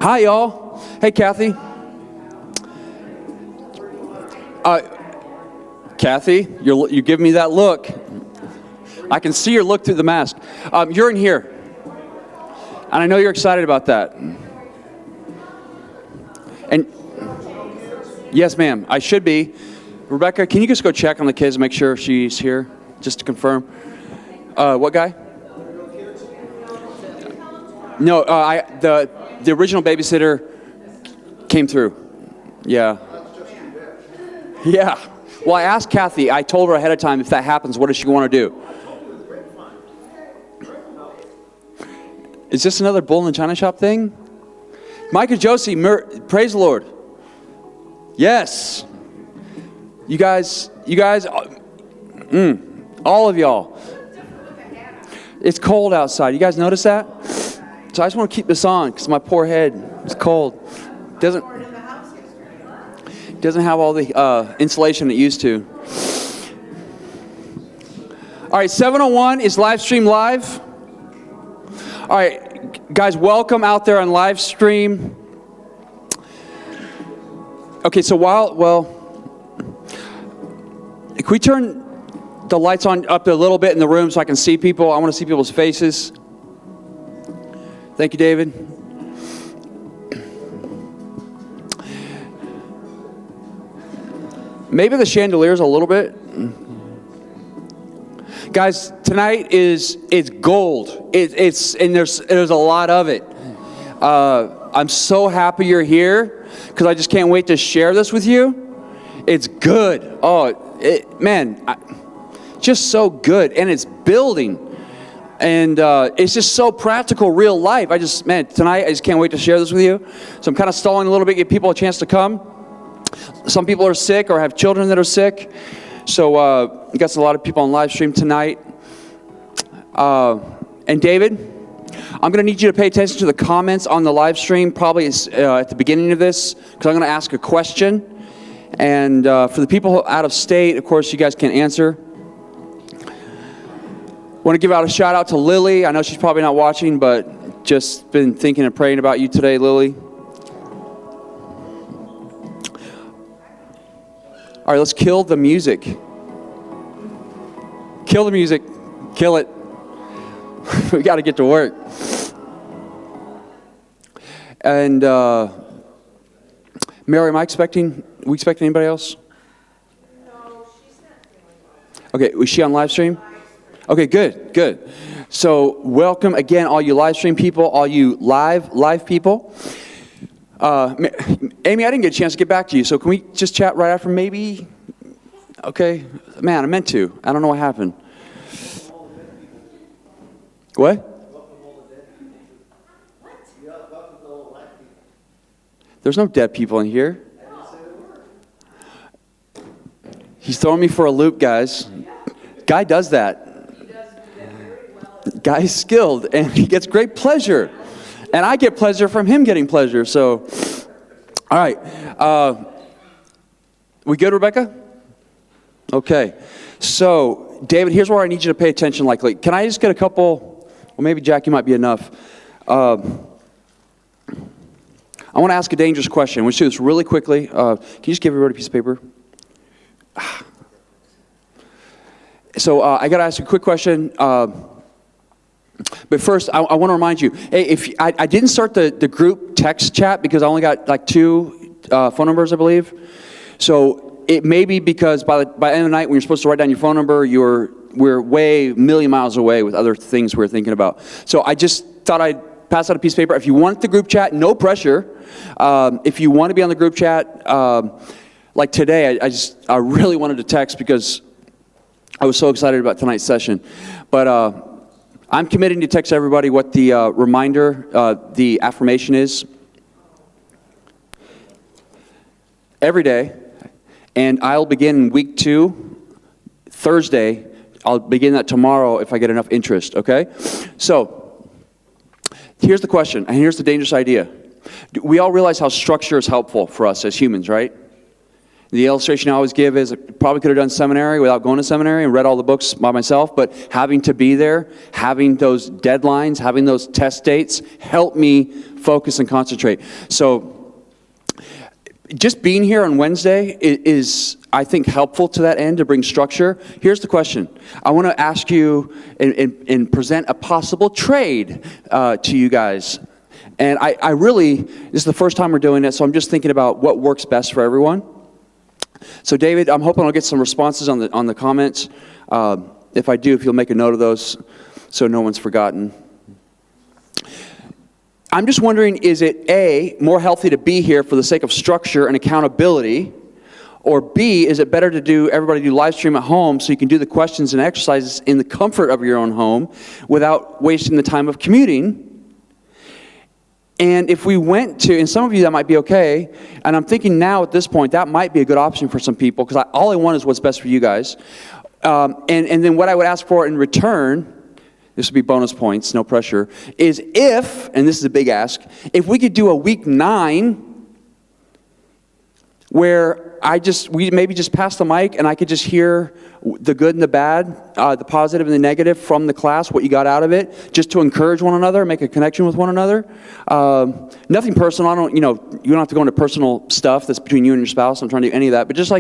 Hi, y'all. Hey, Kathy. Kathy, you give me that look. I can see your look through the mask. You're in here. And I know you're excited about that. And yes, ma'am, I should be. Rebecca, can you just go check on the kids and make sure she's here, just to confirm? What guy? No, the original babysitter came through. Yeah. Yeah. Well, I asked Kathy. I told her ahead of time, if that happens, what does she want to do? Is this another bull in the china shop thing? Mike and Josie, praise the Lord. Yes. You guys, all of y'all. It's cold outside. You guys notice that? So I just want to keep this on because my poor head is cold. Doesn't have all the insulation it used to. All right, 701 is live stream live. All right, guys, welcome out there on live stream. Okay, so can we turn the lights on up a little bit in the room so I can see people? I want to see people's faces. Thank you, David. Maybe the chandeliers a little bit. Guys, tonight it's gold. And there's a lot of it. I'm so happy you're here because I just can't wait to share this with you. It's good. Just so good, and it's building. And it's just so practical, real life. Tonight I just can't wait to share this with you. So I'm kind of stalling a little bit, give people a chance to come. Some people are sick or have children that are sick. So we got a lot of people on live stream tonight. And David, I'm going to need you to pay attention to the comments on the live stream, probably at the beginning of this, because I'm going to ask a question. And for the people out of state, of course, you guys can answer. Want to give out a shout out to Lily. I know she's probably not watching, but just been thinking and praying about you today, Lily. All right, let's kill the music. Kill the music. Kill it. We got to get to work. And Mary, we expecting anybody else? No, she's not feeling well. Okay, was she on live stream? Okay, good. So welcome again, all you live stream people, all you live people. Amy, I didn't get a chance to get back to you, so can we just chat right after maybe? Okay, man, I meant to. I don't know what happened. What? There's no dead people in here. He's throwing me for a loop, guys. Guy does that. Guy's skilled, and he gets great pleasure. And I get pleasure from him getting pleasure. So, all right. We good, Rebecca? Okay. So, David, here's where I need you to pay attention. Like, can I just get a couple? Well, maybe Jackie might be enough. I want to ask a dangerous question. We'll do this really quickly. Can you just give everybody a piece of paper? So, I got to ask a quick question. But first, I want to remind you, hey, if I didn't start the group text chat because I only got like 2 phone numbers, I believe. So it may be because by the end of the night when you're supposed to write down your phone number, we're way a million miles away with other things we're thinking about. So I just thought I'd pass out a piece of paper. If you want the group chat, no pressure. If you want to be on the group chat, like today, I really wanted to text because I was so excited about tonight's session. But I'm committing to text everybody what the reminder, the affirmation is every day, and I'll begin week 2, Thursday. I'll begin that tomorrow if I get enough interest, okay? So, here's the question, and here's the dangerous idea. We all realize how structure is helpful for us as humans, right? The illustration I always give is I probably could have done seminary without going to seminary and read all the books by myself, but having to be there, having those deadlines, having those test dates helped me focus and concentrate. So just being here on Wednesday is, I think, helpful to that end to bring structure. Here's the question. I want to ask you and present a possible trade to you guys. And I really, this is the first time we're doing it, so I'm just thinking about what works best for everyone. So David, I'm hoping I'll get some responses on the comments. If I do, if you'll make a note of those so no one's forgotten. I'm just wondering, is it A, more healthy to be here for the sake of structure and accountability? Or B, is it better to everybody do live stream at home so you can do the questions and exercises in the comfort of your own home without wasting the time of commuting? And if we went to, and some of you that might be okay, and I'm thinking now at this point that might be a good option for some people because all I want is what's best for you guys. And then what I would ask for in return, this would be bonus points, no pressure, is if, and this is a big ask, if we could do a week 9 where we maybe just pass the mic and I could just hear the good and the bad, the positive and the negative from the class, what you got out of it, just to encourage one another, make a connection with one another. Nothing personal. You don't have to go into personal stuff that's between you and your spouse. I'm trying to do any of that, but just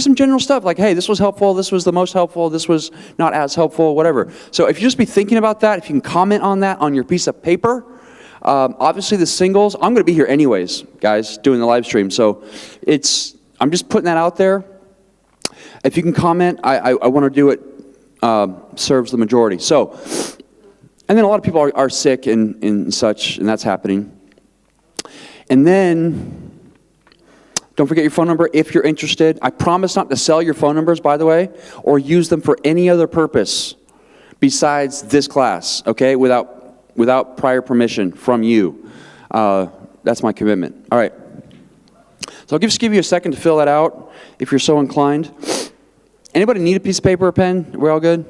some general stuff like, hey, this was helpful, this was the most helpful, this was not as helpful, whatever. So if you just be thinking about that, if you can comment on that on your piece of paper. Obviously the singles, I'm going to be here anyways, guys, doing the live stream. So I'm just putting that out there. If you can comment, I want to do it, serves the majority. So, and then a lot of people are sick and such, and that's happening. And then, don't forget your phone number if you're interested. I promise not to sell your phone numbers, by the way, or use them for any other purpose besides this class, okay, without prior permission from you. That's my commitment. All right. So I'll just give you a second to fill that out if you're so inclined. Anybody need a piece of paper or pen? We're all good?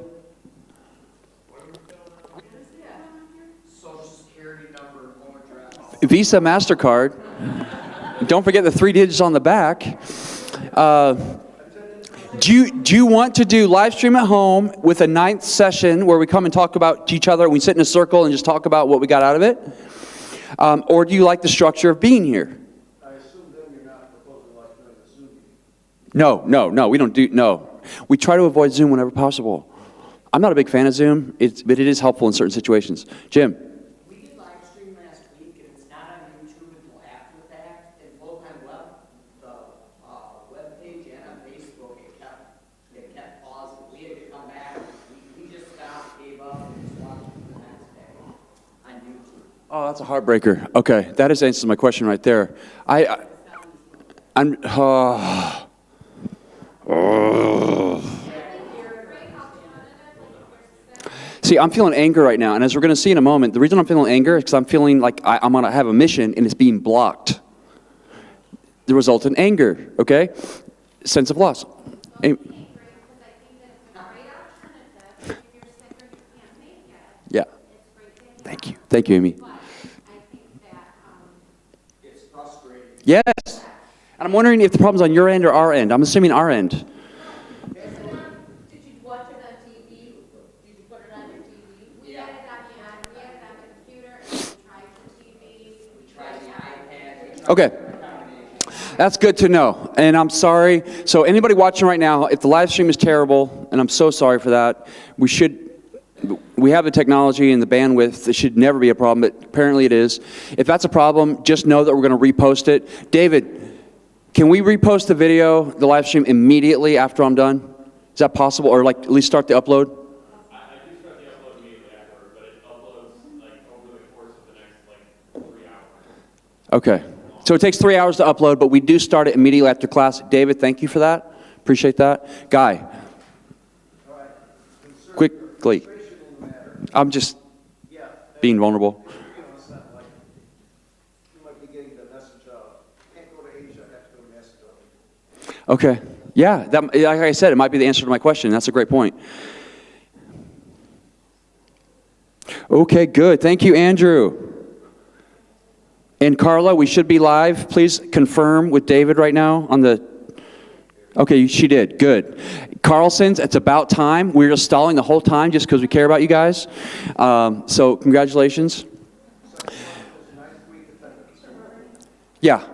Social Security number, home address. Visa, MasterCard. Don't forget the 3 digits on the back. Do you want to do live stream at home with a 9th session where we come and talk about each other, we sit in a circle and just talk about what we got out of it? Or do you like the structure of being here? I assume then you're not proposing like doing a Zoom meeting. No, we don't do, no. We try to avoid Zoom whenever possible. I'm not a big fan of Zoom, but it is helpful in certain situations. Jim? We did live stream last week, and it's not on YouTube until after the fact. And full-time web page and on Facebook, it kept pausing. We had to come back. We just stopped, gave up, and just watched it the next day on YouTube. Oh, that's a heartbreaker. Okay, that answers my question right there. See, I'm feeling anger right now, and as we're going to see in a moment, the reason I'm feeling anger is because I'm feeling like I'm going to have a mission, and it's being blocked. The result in anger, okay? Sense of loss. Yeah. Thank you, Amy. It's frustrating. Yes. And I'm wondering if the problem's on your end or our end. I'm assuming our end. Did you watch it on TV? Did you put it on your TV? We had it on the computer, and we tried the TV. We tried the iPad. Okay. That's good to know. And I'm sorry. So anybody watching right now, if the live stream is terrible, and I'm so sorry for that, we have the technology and the bandwidth. It should never be a problem, but apparently it is. If that's a problem, just know that we're going to repost it. David, can we repost the video, the live stream, immediately after I'm done? Is that possible? Or at least start the upload? I do start the upload immediately afterward, but it uploads over the course of the next 3 hours. Okay. So it takes 3 hours to upload, but we do start it immediately after class. David, thank you for that. Appreciate that. Guy. All right. Quickly. Concentration in the matter. I'm just Yeah. being vulnerable. You might be getting the message of, can't go to Asia, have to go to Macedonia. Okay. Yeah, like I said, it might be the answer to my question. That's a great point. Okay, good. Thank you, Andrew. And Carla, we should be live. Please confirm with David right now on the Okay, she did. Good. Carlson's, it's about time. We were just stalling the whole time just because we care about you guys. So congratulations. Yeah.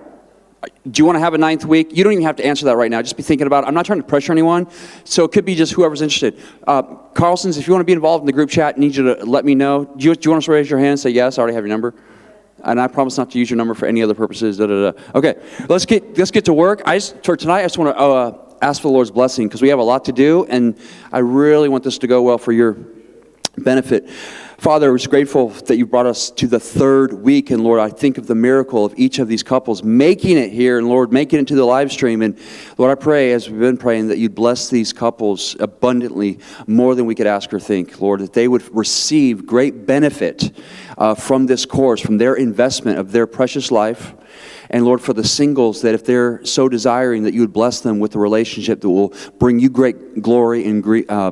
Do you want to have a 9th week? You don't even have to answer that right now. Just be thinking about it. I'm not trying to pressure anyone. So it could be just whoever's interested. Carlson's, if you want to be involved in the group chat, I need you to let me know. Do you want us to raise your hand and say, yes, I already have your number? And I promise not to use your number for any other purposes. Okay, let's get to work. For tonight, I just want to ask for the Lord's blessing because we have a lot to do, and I really want this to go well for your benefit. Father, we're just grateful that you brought us to the 3rd week, and Lord, I think of the miracle of each of these couples making it here, and Lord, making it to the live stream. And Lord, I pray, as we've been praying, that you'd bless these couples abundantly, more than we could ask or think. Lord, that they would receive great benefit from this course, from their investment of their precious life. And Lord, for the singles, that if they're so desiring, that you would bless them with a relationship that will bring you great glory and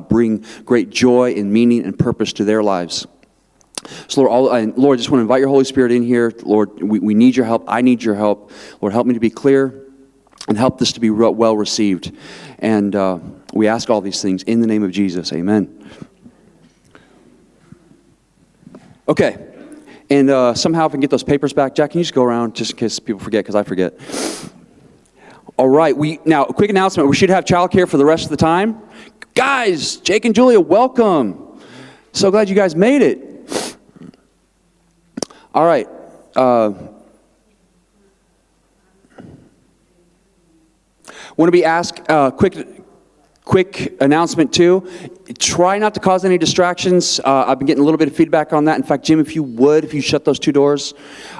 bring great joy and meaning and purpose to their lives. So Lord, I just want to invite your Holy Spirit in here. Lord, we need your help. I need your help. Lord, help me to be clear and help this to be well received. And we ask all these things in the name of Jesus. Amen. Okay. And somehow if I can get those papers back. Jack, can you just go around just in case people forget, because I forget. All right. Now, a quick announcement. We should have childcare for the rest of the time. Guys, Jake and Julia, welcome. So glad you guys made it. All right. Want to be asked, quick announcement too. Try not to cause any distractions. I've been getting a little bit of feedback on that. In fact, Jim, if you shut those 2 doors.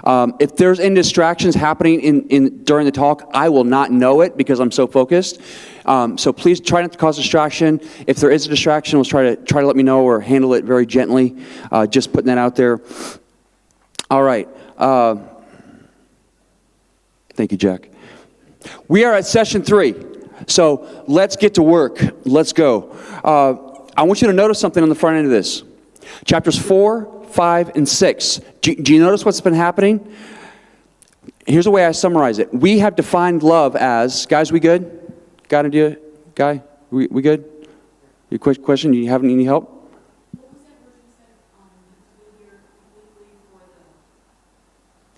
If there's any distractions happening during the talk, I will not know it because I'm so focused. So please try not to cause distraction. If there is a distraction, try to let me know or handle it very gently. Just putting that out there. All right. Thank you, Jack. We are at session 3. So let's get to work. Let's go. I want you to notice something on the front end of this. Chapters 4, 5, and 6. Do you notice what's been happening? Here's the way I summarize it. We have defined love as, guys, we good? Got an idea? Guy, we good? Your question, you have any help?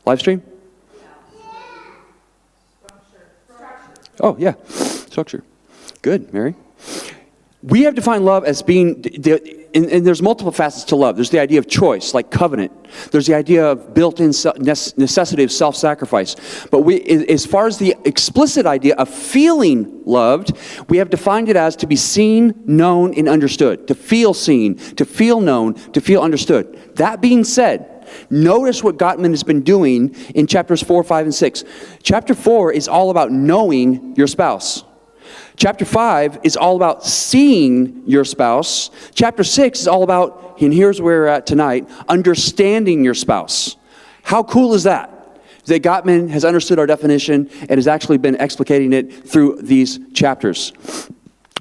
Live stream? Oh, yeah. Structure. Good, Mary. We have defined love as being, and there's multiple facets to love. There's the idea of choice, like covenant. There's the idea of built-in necessity of self-sacrifice. But as far as the explicit idea of feeling loved, we have defined it as to be seen, known, and understood. To feel seen, to feel known, to feel understood. That being said, notice what Gottman has been doing in chapters 4, 5, and 6. Chapter 4 is all about knowing your spouse. Chapter 5 is all about seeing your spouse. Chapter 6 is all about, and here's where we're at tonight, understanding your spouse. How cool is that? That Gottman has understood our definition and has actually been explicating it through these chapters.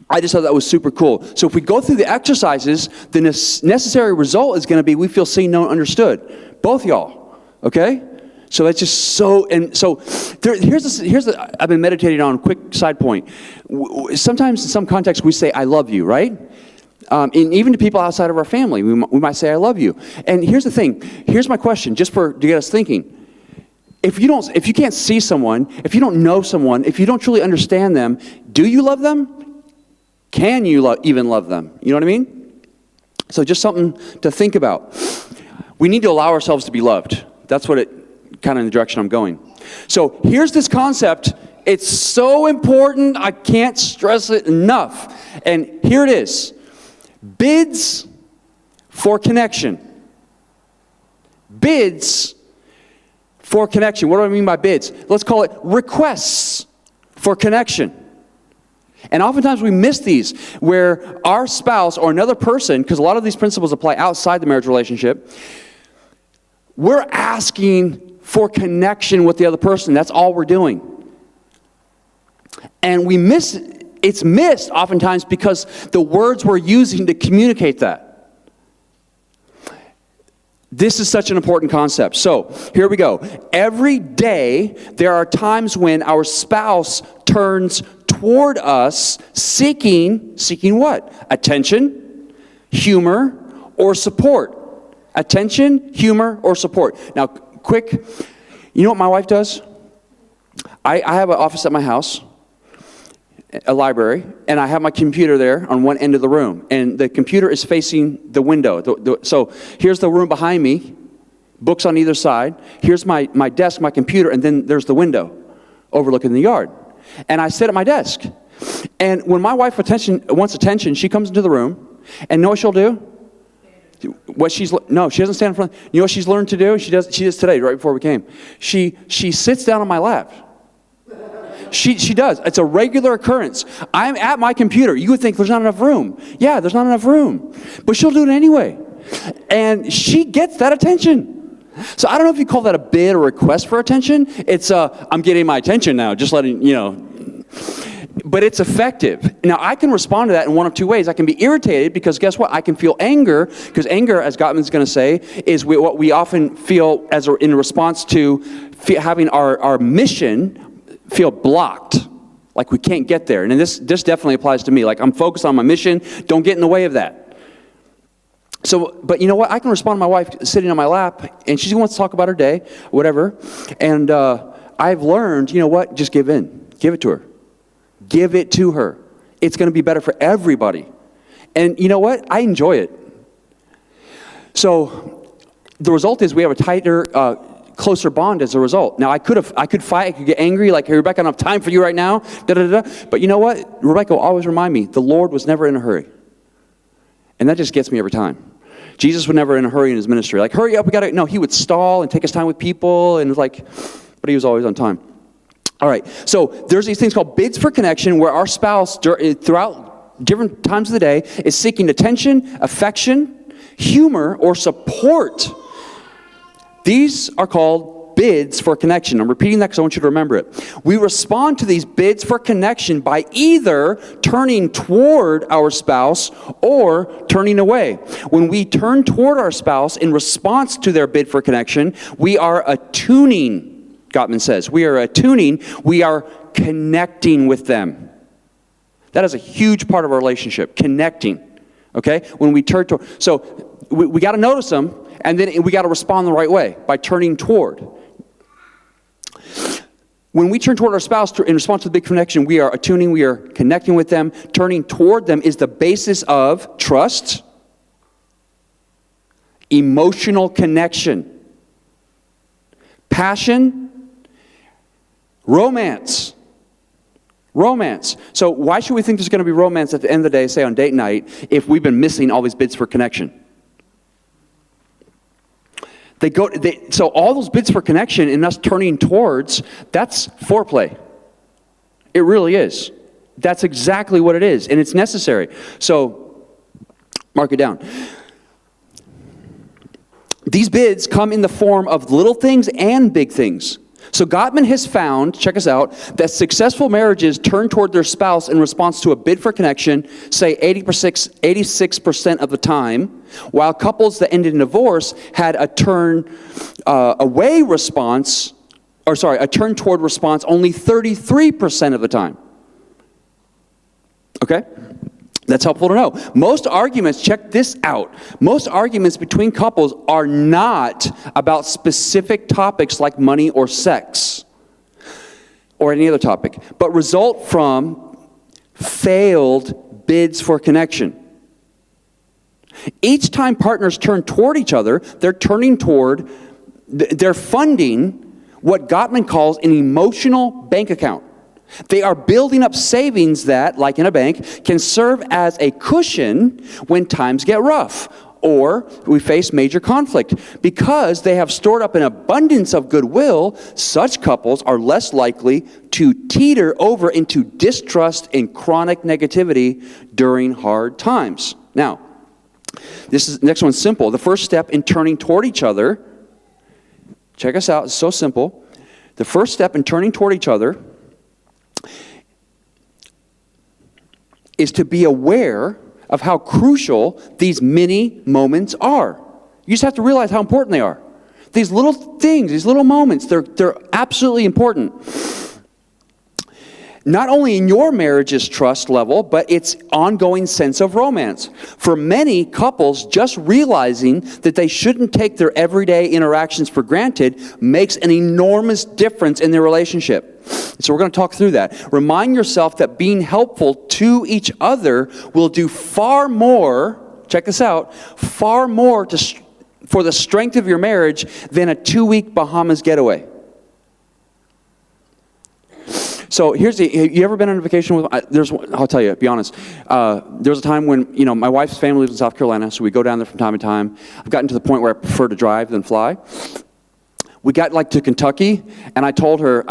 I just thought that was super cool. So if we go through the exercises, the necessary result is going to be we feel seen, known, understood. Both y'all, okay? So that's just so, and so here's I've been meditating on, quick side point. Sometimes in some contexts we say, I love you, right? And even to people outside of our family, we might say, I love you. And here's the thing. Here's my question, just to get us thinking. If you can't see someone, if you don't know someone, if you don't truly understand them, do you love them? Can you even love them? You know what I mean? So just something to think about. We need to allow ourselves to be loved. That's what kind of in the direction I'm going. So here's this concept. It's so important. I can't stress it enough. And here it is. Bids for connection. Bids for connection. What do I mean by bids? Let's call it requests for connection. And oftentimes we miss these where our spouse or another person, because a lot of these principles apply outside the marriage relationship, we're asking for connection with the other person. That's all we're doing. And it's missed oftentimes because the words we're using to communicate that. This is such an important concept. So, here we go. Every day, there are times when our spouse turns toward us seeking what? Attention, humor, or support. Attention, humor, or support. Now, quick, you know what my wife does? I have an office at my house, a library, and I have my computer there on one end of the room. And the computer is facing the window. So here's the room behind me, books on either side. Here's my desk, my computer, and then there's the window overlooking the yard. And I sit at my desk. And when my wife wants attention, she comes into the room, and know what she'll do? She doesn't stand in front. You know what she's learned to do? She does today, right before we came. She sits down on my lap. She does. It's a regular occurrence. I'm at my computer. You would think there's not enough room. Yeah, there's not enough room. But she'll do it anyway. And she gets that attention. So I don't know if you call that a bid or request for attention. It's I'm getting my attention now, just letting you know. But it's effective. Now, I can respond to that in one of two ways. I can be irritated because guess what? I can feel anger, because anger, as Gottman's going to say, is what we often feel in response to having our mission feel blocked, like we can't get there. And this definitely applies to me. Like, I'm focused on my mission. Don't get in the way of that. So, but you know what? I can respond to my wife sitting on my lap, and she wants to talk about her day, whatever. And I've learned, you know what? Just give in. Give it to her. Give it to her. It's going to be better for everybody. And you know what? I enjoy it. So the result is we have a tighter, closer bond as a result. Now, I could fight, I could get angry, like, hey, Rebecca, I don't have time for you right now. But you know what? Rebecca will always remind me, the Lord was never in a hurry. And that just gets me every time. Jesus was never in a hurry in his ministry. Like, hurry up, no, he would stall and take his time with people, and but he was always on time. All right, so there's these things called bids for connection, where our spouse, throughout different times of the day, is seeking attention, affection, humor, or support. These are called bids for connection. I'm repeating that because I want you to remember it. We respond to these bids for connection by either turning toward our spouse or turning away. When we turn toward our spouse in response to their bid for connection, we are attuning. Gottman says, we are attuning, we are connecting with them. That is a huge part of our relationship, connecting, okay? When we turn toward, so we got to notice them, and then we got to respond the right way, by turning toward. When we turn toward our spouse in response to the big connection, we are attuning, we are connecting with them. Turning toward them is the basis of trust, emotional connection, passion, romance. So why should we think there's going to be romance at the end of the day, say on date night, if we've been missing all these bids for connection? So all those bids for connection and us turning towards, that's foreplay. It really is. That's exactly what it is, and it's necessary. So mark it down. These bids come in the form of little things and big things. So Gottman has found, check us out, that successful marriages turn toward their spouse in response to a bid for connection, say 86% of the time, while couples that ended in divorce had a turn away response, a turn toward response only 33% of the time. Okay? That's helpful to know. Most arguments, check this out, most arguments between couples are not about specific topics like money or sex or any other topic, but result from failed bids for connection. Each time partners turn toward each other, they're funding what Gottman calls an emotional bank account. They are building up savings that, like in a bank, can serve as a cushion when times get rough or we face major conflict. Because they have stored up an abundance of goodwill, such couples are less likely to teeter over into distrust and chronic negativity during hard times. Now, next one's simple. The first step in turning toward each other, check us out, it's so simple. The first step in turning toward each other is to be aware of how crucial these mini moments are. You just have to realize how important they are. These little things, these little moments, they're absolutely important. not only in your marriage's trust level, but its ongoing sense of romance. For many couples, just realizing that they shouldn't take their everyday interactions for granted makes an enormous difference in their relationship. So we're going to talk through that. Remind yourself that being helpful to each other will do far more, check this out, far more for the strength of your marriage than a 2-week Bahamas getaway. So have you ever been on a vacation with, I'll tell you, be honest. There was a time when, my wife's family lives in South Carolina, so we go down there from time to time. I've gotten to the point where I prefer to drive than fly. We got to Kentucky, and I told her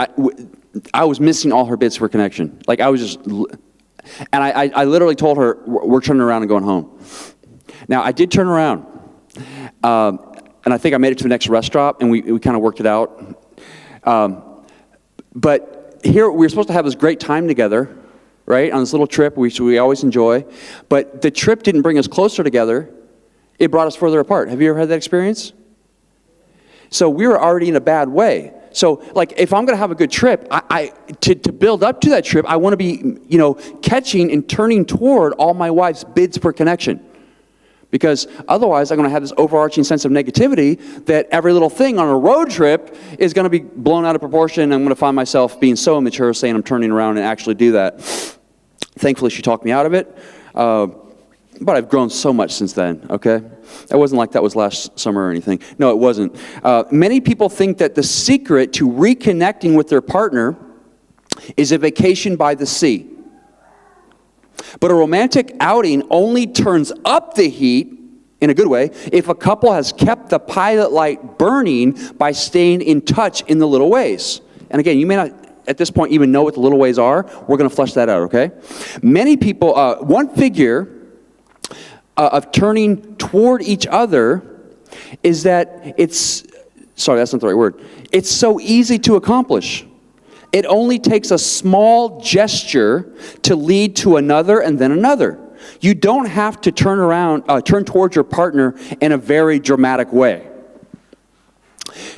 I was missing all her bits for connection. I was just, and I literally told her, we're turning around and going home. Now, I did turn around, and I think I made it to the next rest stop, and we kind of worked it out. But here, we were supposed to have this great time together, right, on this little trip we always enjoy. But the trip didn't bring us closer together. It brought us further apart. Have you ever had that experience? So we were already in a bad way. So, if I'm going to have a good trip, to build up to that trip, I want to be, catching and turning toward all my wife's bids for connection. Because otherwise, I'm going to have this overarching sense of negativity that every little thing on a road trip is going to be blown out of proportion, and I'm going to find myself being so immature saying I'm turning around and actually do that. Thankfully, she talked me out of it. But I've grown so much since then, okay? It wasn't like that was last summer or anything. No, it wasn't. Many people think that the secret to reconnecting with their partner is a vacation by the sea. But a romantic outing only turns up the heat, in a good way, if a couple has kept the pilot light burning by staying in touch in the little ways. And again, you may not, at this point, even know what the little ways are. We're going to flesh that out, okay? Many people, one figure of turning toward each other is that sorry, that's not the right word. It's so easy to accomplish. It only takes a small gesture to lead to another and then another. You don't have to turn towards your partner in a very dramatic way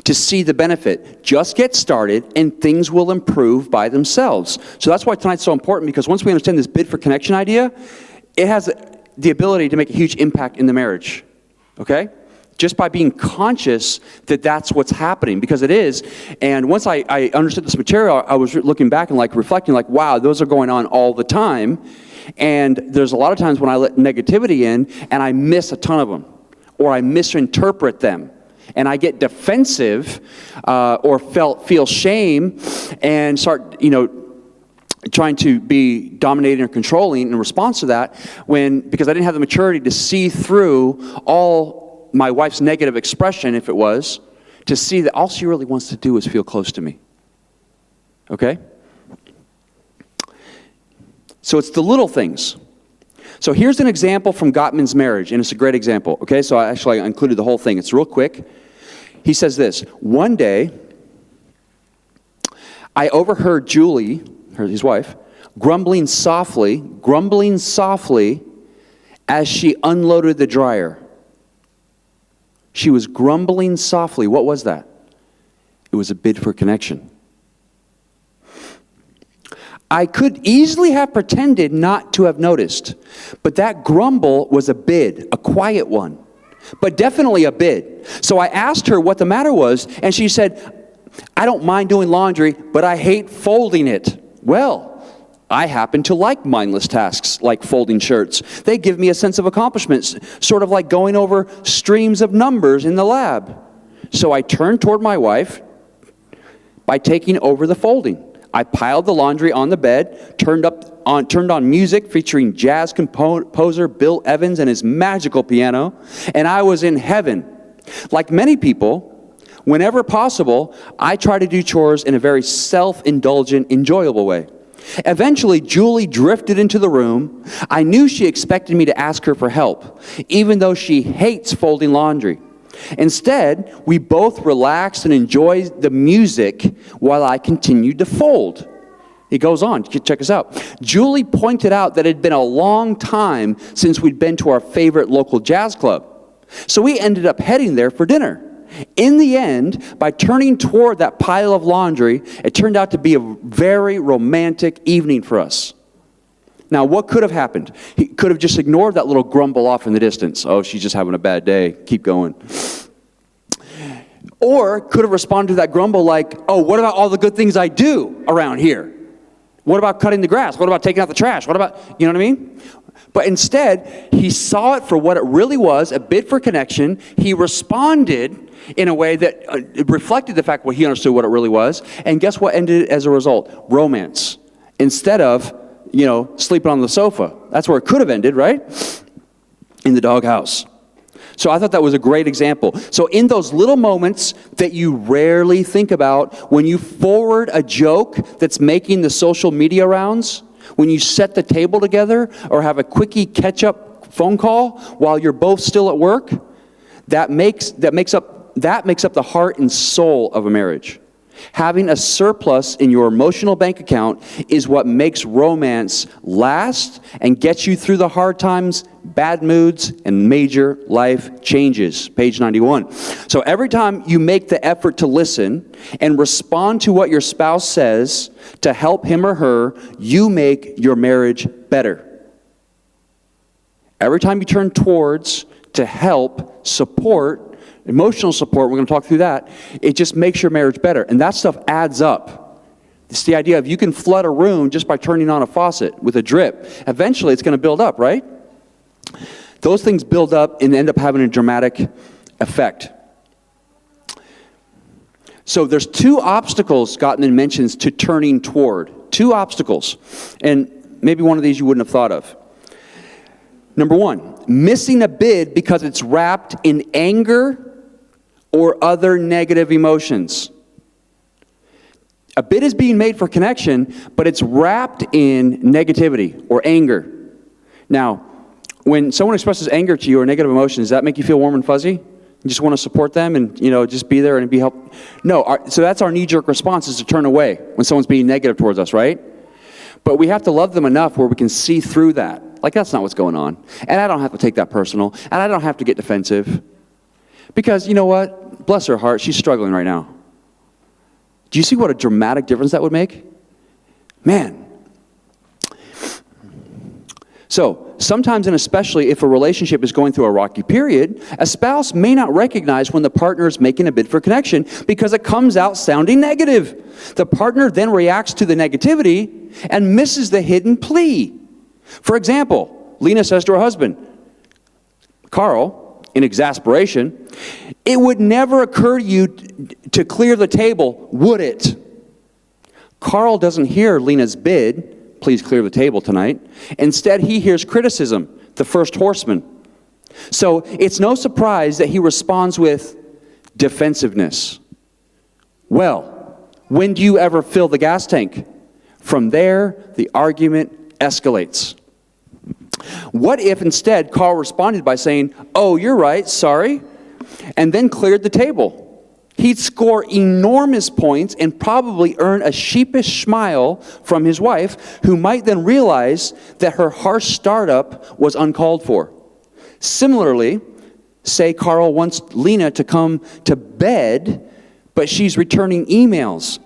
to see the benefit. Just get started and things will improve by themselves. So that's why tonight's so important, because once we understand this bid for connection idea, it has the ability to make a huge impact in the marriage, okay? Just by being conscious that that's what's happening, because it is. And once I understood this material, I was looking back and reflecting, wow, those are going on all the time. And there's a lot of times when I let negativity in and I miss a ton of them, or I misinterpret them, and I get defensive or feel shame and start, trying to be dominating or controlling in response to that, because I didn't have the maturity to see through all my wife's negative expression, if it was, to see that all she really wants to do is feel close to me. Okay? So it's the little things. So here's an example from Gottman's marriage, and it's a great example. Okay, so I included the whole thing. It's real quick. He says this: one day, I overheard Julie, his wife, grumbling softly as she unloaded the dryer. She was grumbling softly. What was that? It was a bid for connection. I could easily have pretended not to have noticed, but that grumble was a bid, a quiet one, but definitely a bid. So I asked her what the matter was, and she said, I don't mind doing laundry, but I hate folding it. Well, I happen to like mindless tasks like folding shirts. They give me a sense of accomplishment, sort of like going over streams of numbers in the lab. So I turned toward my wife by taking over the folding. I piled the laundry on the bed, turned on music featuring jazz composer Bill Evans and his magical piano, and I was in heaven. Like many people, whenever possible, I try to do chores in a very self-indulgent, enjoyable way. Eventually, Julie drifted into the room. I knew she expected me to ask her for help, even though she hates folding laundry. Instead, we both relaxed and enjoyed the music while I continued to fold. He goes on, check this out. Julie pointed out that it had been a long time since we'd been to our favorite local jazz club. So we ended up heading there for dinner. In the end, by turning toward that pile of laundry, it turned out to be a very romantic evening for us. Now, what could have happened? He could have just ignored that little grumble off in the distance. Oh, she's just having a bad day. Keep going. Or could have responded to that grumble like, oh, what about all the good things I do around here? What about cutting the grass? What about taking out the trash? What about, you know what I mean? But instead, he saw it for what it really was, a bid for connection. He responded in a way that reflected the fact that he understood what it really was. And guess what ended as a result? Romance. Instead of, sleeping on the sofa. That's where it could have ended, right? In the doghouse. So I thought that was a great example. So in those little moments that you rarely think about, when you forward a joke that's making the social media rounds, when you set the table together or have a quickie catch-up phone call while you're both still at work, that makes up the heart and soul of a marriage. Having a surplus in your emotional bank account is what makes romance last and gets you through the hard times, bad moods, and major life changes. Page 91. So every time you make the effort to listen and respond to what your spouse says to help him or her, you make your marriage better. Every time you turn towards to help, support, emotional support, we're going to talk through that, it just makes your marriage better. And that stuff adds up. It's the idea of you can flood a room just by turning on a faucet with a drip. Eventually it's going to build up, right? Those things build up and end up having a dramatic effect. So there's two obstacles Gottman mentions to turning toward. Two obstacles. And maybe one of these you wouldn't have thought of. Number one, missing a bid because it's wrapped in anger or other negative emotions. A bid is being made for connection, but it's wrapped in negativity or anger. Now, when someone expresses anger to you or negative emotions, does that make you feel warm and fuzzy? You just want to support them and, just be there and be helpful? No, so that's our knee-jerk response, is to turn away when someone's being negative towards us, right? But we have to love them enough where we can see through that. Like, that's not what's going on. And I don't have to take that personal. And I don't have to get defensive. Because, you know what? Bless her heart, she's struggling right now. Do you see what a dramatic difference that would make? Man. So, sometimes, and especially if a relationship is going through a rocky period, a spouse may not recognize when the partner is making a bid for connection because it comes out sounding negative. The partner then reacts to the negativity and misses the hidden plea. For example, Lena says to her husband, Carl, in exasperation, it would never occur to you to clear the table, would it? Carl doesn't hear Lena's bid, please clear the table tonight. Instead, he hears criticism, the first horseman. So it's no surprise that he responds with defensiveness. Well, when do you ever fill the gas tank? From there, the argument escalates. What if instead Carl responded by saying, oh, you're right, sorry, and then cleared the table? He'd score enormous points and probably earn a sheepish smile from his wife, who might then realize that her harsh startup was uncalled for. Similarly, say Carl wants Lena to come to bed, but she's returning emails.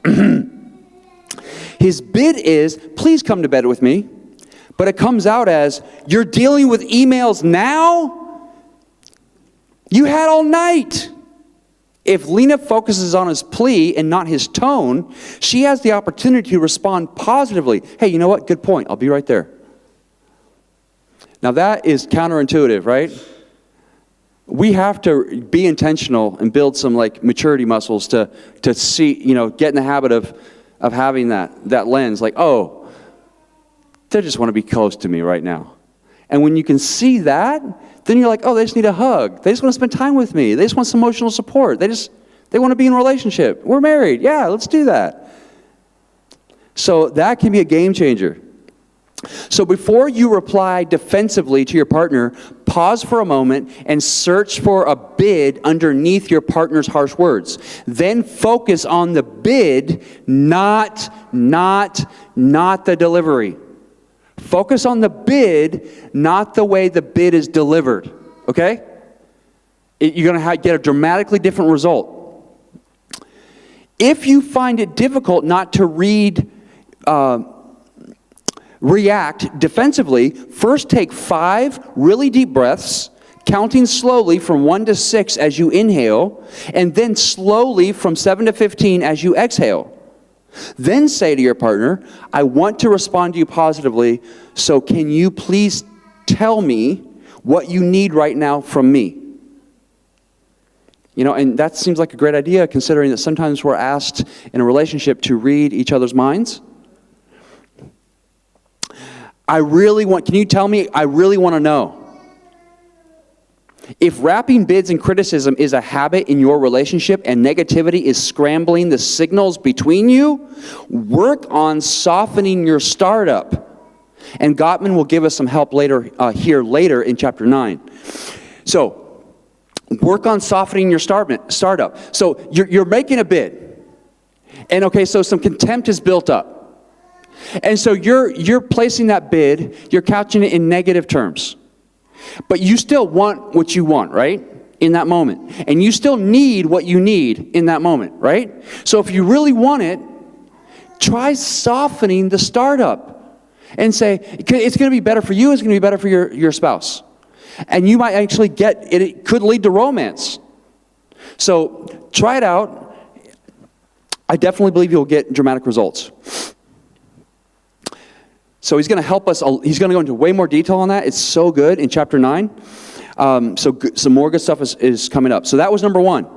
His bid is, please come to bed with me. But it comes out as, you're dealing with emails now? You had all night. If Lena focuses on his plea and not his tone, she has the opportunity to respond positively. Hey, you know what? Good point. I'll be right there. Now that is counterintuitive, right? We have to be intentional and build some maturity muscles to see, get in the habit of having that lens. Like, oh, they just want to be close to me right now. And when you can see that, then you're like, oh, they just need a hug. They just want to spend time with me. They just want some emotional support. They want to be in a relationship. We're married. Yeah, let's do that. So that can be a game changer. So before you reply defensively to your partner, pause for a moment and search for a bid underneath your partner's harsh words. Then focus on the bid, not the delivery. Focus on the bid, not the way the bid is delivered. Okay? You're going to get a dramatically different result. If you find it difficult not to react defensively, first take 5 really deep breaths, counting slowly from 1 to 6 as you inhale, and then slowly from 7 to 15 as you exhale. Then say to your partner, I want to respond to you positively, so can you please tell me what you need right now from me? You know, and that seems like a great idea, considering that sometimes we're asked in a relationship to read each other's minds. Can you tell me, I really want to know. If wrapping bids and criticism is a habit in your relationship and negativity is scrambling the signals between you, work on softening your startup. And Gottman will give us some help later in chapter 9. So, work on softening your startup. So you're making a bid. And okay, so some contempt is built up. And so you're placing that bid, you're couching it in negative terms. But you still want what you want, right? In that moment. And you still need what you need in that moment, right? So if you really want it, try softening the startup. And say, it's going to be better for you, it's going to be better for your spouse. And you might actually it could lead to romance. So try it out. I definitely believe you'll get dramatic results. So he's going to help us. He's going to go into way more detail on that. It's so good in chapter 9. Some more good stuff is coming up. So that was number 1.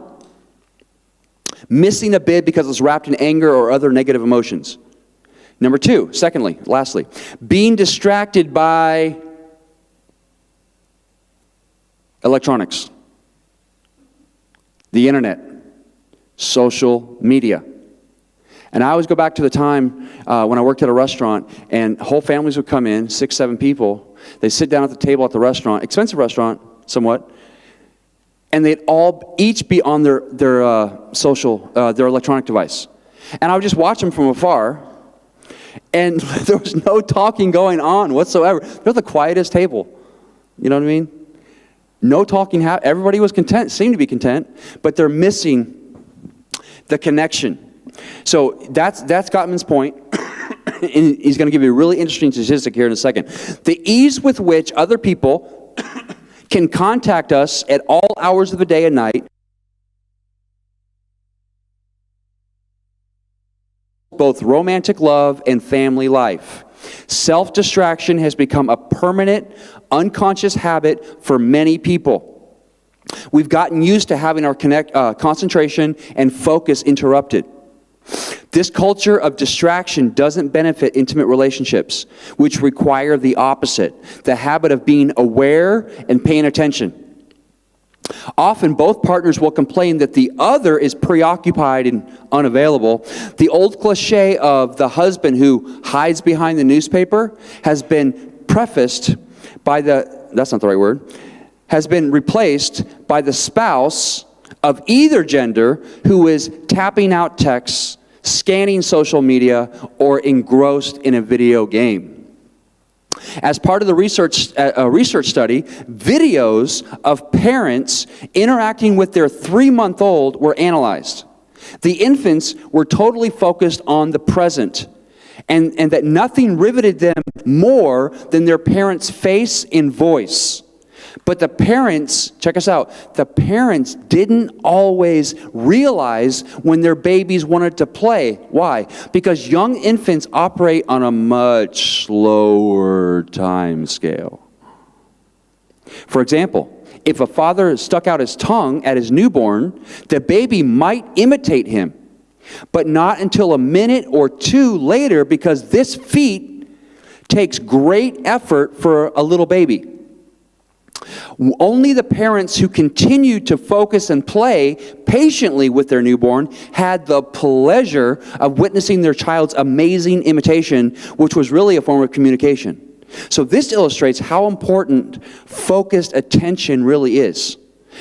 Missing a bid because it's wrapped in anger or other negative emotions. Number 2, lastly, being distracted by electronics, the internet, social media. And I always go back to the time when I worked at a restaurant, and whole families would come in, 6, 7 people. They'd sit down at the table at the restaurant, expensive restaurant, somewhat, and they'd each be on their electronic device. And I would just watch them from afar, and there was no talking going on whatsoever. They're the quietest table. You know what I mean? No talking. Everybody was content, seemed to be content, but they're missing the connection. So that's Gottman's point. And he's going to give you a really interesting statistic here in a second. The ease with which other people can contact us at all hours of the day and night, both romantic love and family life. Self-distraction has become a permanent, unconscious habit for many people. We've gotten used to having our concentration and focus interrupted. This culture of distraction doesn't benefit intimate relationships, which require the opposite, the habit of being aware and paying attention. Often both partners will complain that the other is preoccupied and unavailable. The old cliche of the husband who hides behind the newspaper has been has been replaced by the spouse of either gender who is tapping out texts, scanning social media, or engrossed in a video game. As part of the research study, videos of parents interacting with their 3-month-old were analyzed. The infants were totally focused on the present, and that nothing riveted them more than their parents' face and voice. But the parents, check us out, the parents didn't always realize when their babies wanted to play. Why? Because young infants operate on a much slower time scale. For example, if a father stuck out his tongue at his newborn, the baby might imitate him, but not until a minute or 2 later, because this feat takes great effort for a little baby. Only the parents who continued to focus and play patiently with their newborn had the pleasure of witnessing their child's amazing imitation, which was really a form of communication. So this illustrates how important focused attention really is.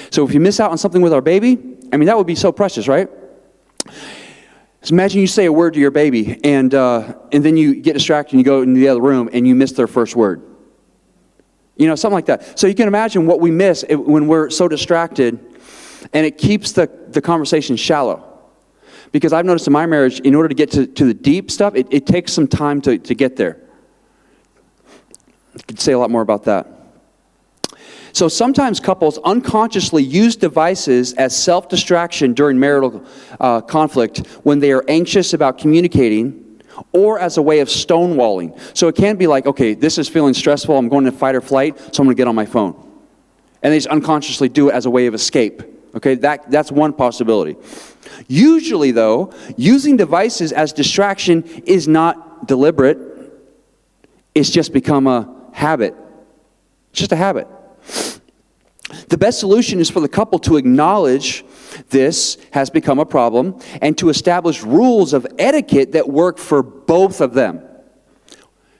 So if you miss out on something with our baby, that would be so precious, right? So imagine you say a word to your baby, and then you get distracted and you go into the other room and you miss their first word. Something like that. So you can imagine what we miss when we're so distracted And it keeps the conversation shallow. Because I've noticed in my marriage, in order to get to the deep stuff, it takes some time to get there. I could say a lot more about that. So sometimes couples unconsciously use devices as self-distraction during marital conflict when they are anxious about communicating, or as a way of stonewalling. So it can be like, okay, this is feeling stressful, I'm going to fight or flight, so I'm going to get on my phone. And they just unconsciously do it as a way of escape. Okay, that's one possibility. Usually, though, using devices as distraction is not deliberate. It's just become a habit. It's just a habit. The best solution is for the couple to acknowledge this has become a problem and to establish rules of etiquette that work for both of them.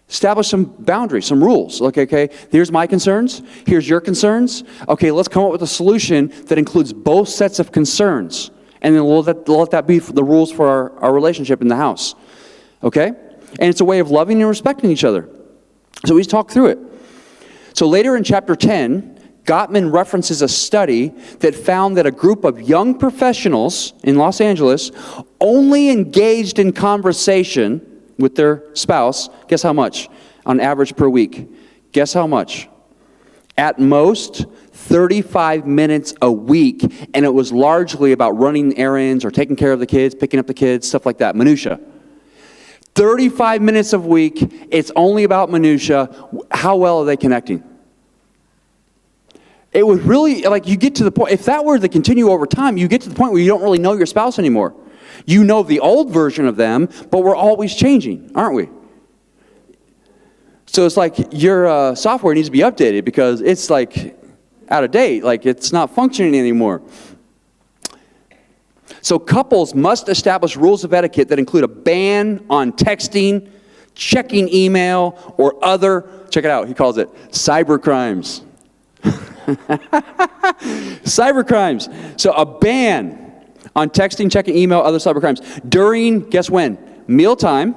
Establish some boundaries, some rules. Okay, here's my concerns. Here's your concerns. Okay, let's come up with a solution that includes both sets of concerns. And then we'll let that be the rules for our relationship in the house. Okay? And it's a way of loving and respecting each other. So we talk through it. So later in chapter 10, Gottman references a study that found that a group of young professionals in Los Angeles only engaged in conversation with their spouse, guess how much? On average per week. Guess how much? At most, 35 minutes a week, and it was largely about running errands or taking care of the kids, picking up the kids, stuff like that, minutia. 35 minutes a week, it's only about minutia. How well are they connecting? It was really, like, you get to the point, if that were to continue over time, you get to the point where you don't really know your spouse anymore. You know the old version of them, but we're always changing, aren't we? So it's like your software needs to be updated because it's like out of date, like it's not functioning anymore. So couples must establish rules of etiquette that include a ban on texting, checking email, or other, check it out, he calls it cyber crimes. Cyber crimes. So a ban on texting, checking email, other cyber crimes. During, guess when? Mealtime.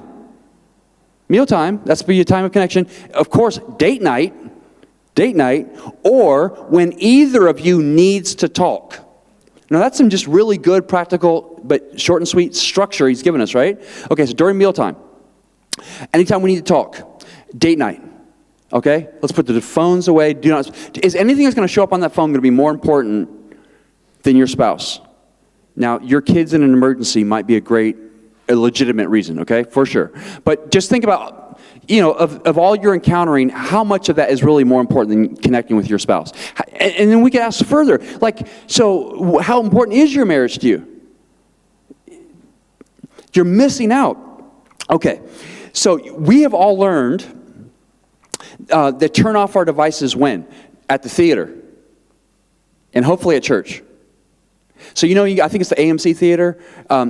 Mealtime, that's for your time of connection. Of course, date night, or when either of you needs to talk. Now that's some just really good, practical, but short and sweet structure he's given us, right? Okay, so during mealtime, anytime we need to talk, date night, okay? Let's put the phones away. Is anything that's going to show up on that phone going to be more important than your spouse? Now, your kids in an emergency might be a legitimate reason, okay, for sure. But just think about, of all you're encountering, how much of that is really more important than connecting with your spouse? And then we can ask further, like, so how important is your marriage to you? You're missing out. Okay, so we have all learned that turn off our devices when? At the theater. And hopefully at church. So I think it's the AMC theater.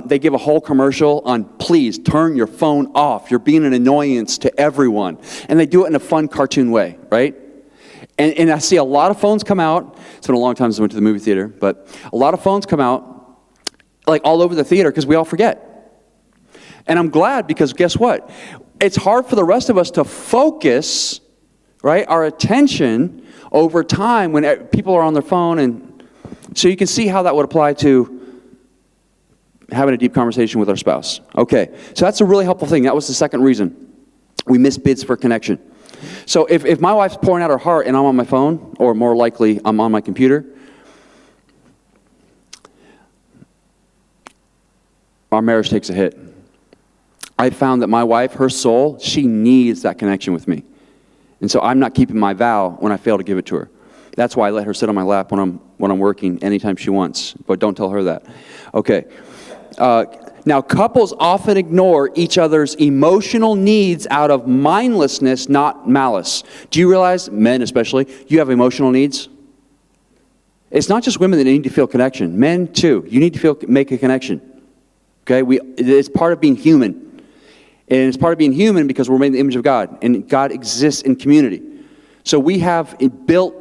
They give a whole commercial on, please turn your phone off. You're being an annoyance to everyone. And they do it in a fun cartoon way, right? And I see a lot of phones come out. It's been a long time since I went to the movie theater, but a lot of phones come out like all over the theater because we all forget. And I'm glad because guess what? It's hard for the rest of us to focus, right, our attention over time when people are on their phone. And so you can see how that would apply to having a deep conversation with our spouse. Okay, so that's a really helpful thing. That was the second reason. We miss bids for connection. So if my wife's pouring out her heart and I'm on my phone, or more likely I'm on my computer, our marriage takes a hit. I found that my wife, her soul, she needs that connection with me. And so I'm not keeping my vow when I fail to give it to her. That's why I let her sit on my lap when I'm working anytime she wants. But don't tell her that. Okay. Now, couples often ignore each other's emotional needs out of mindlessness, not malice. Do you realize, men especially, you have emotional needs? It's not just women that need to feel connection. Men, too. You need to make a connection. Okay? It's part of being human. And it's part of being human because we're made in the image of God. And God exists in community. So we have it built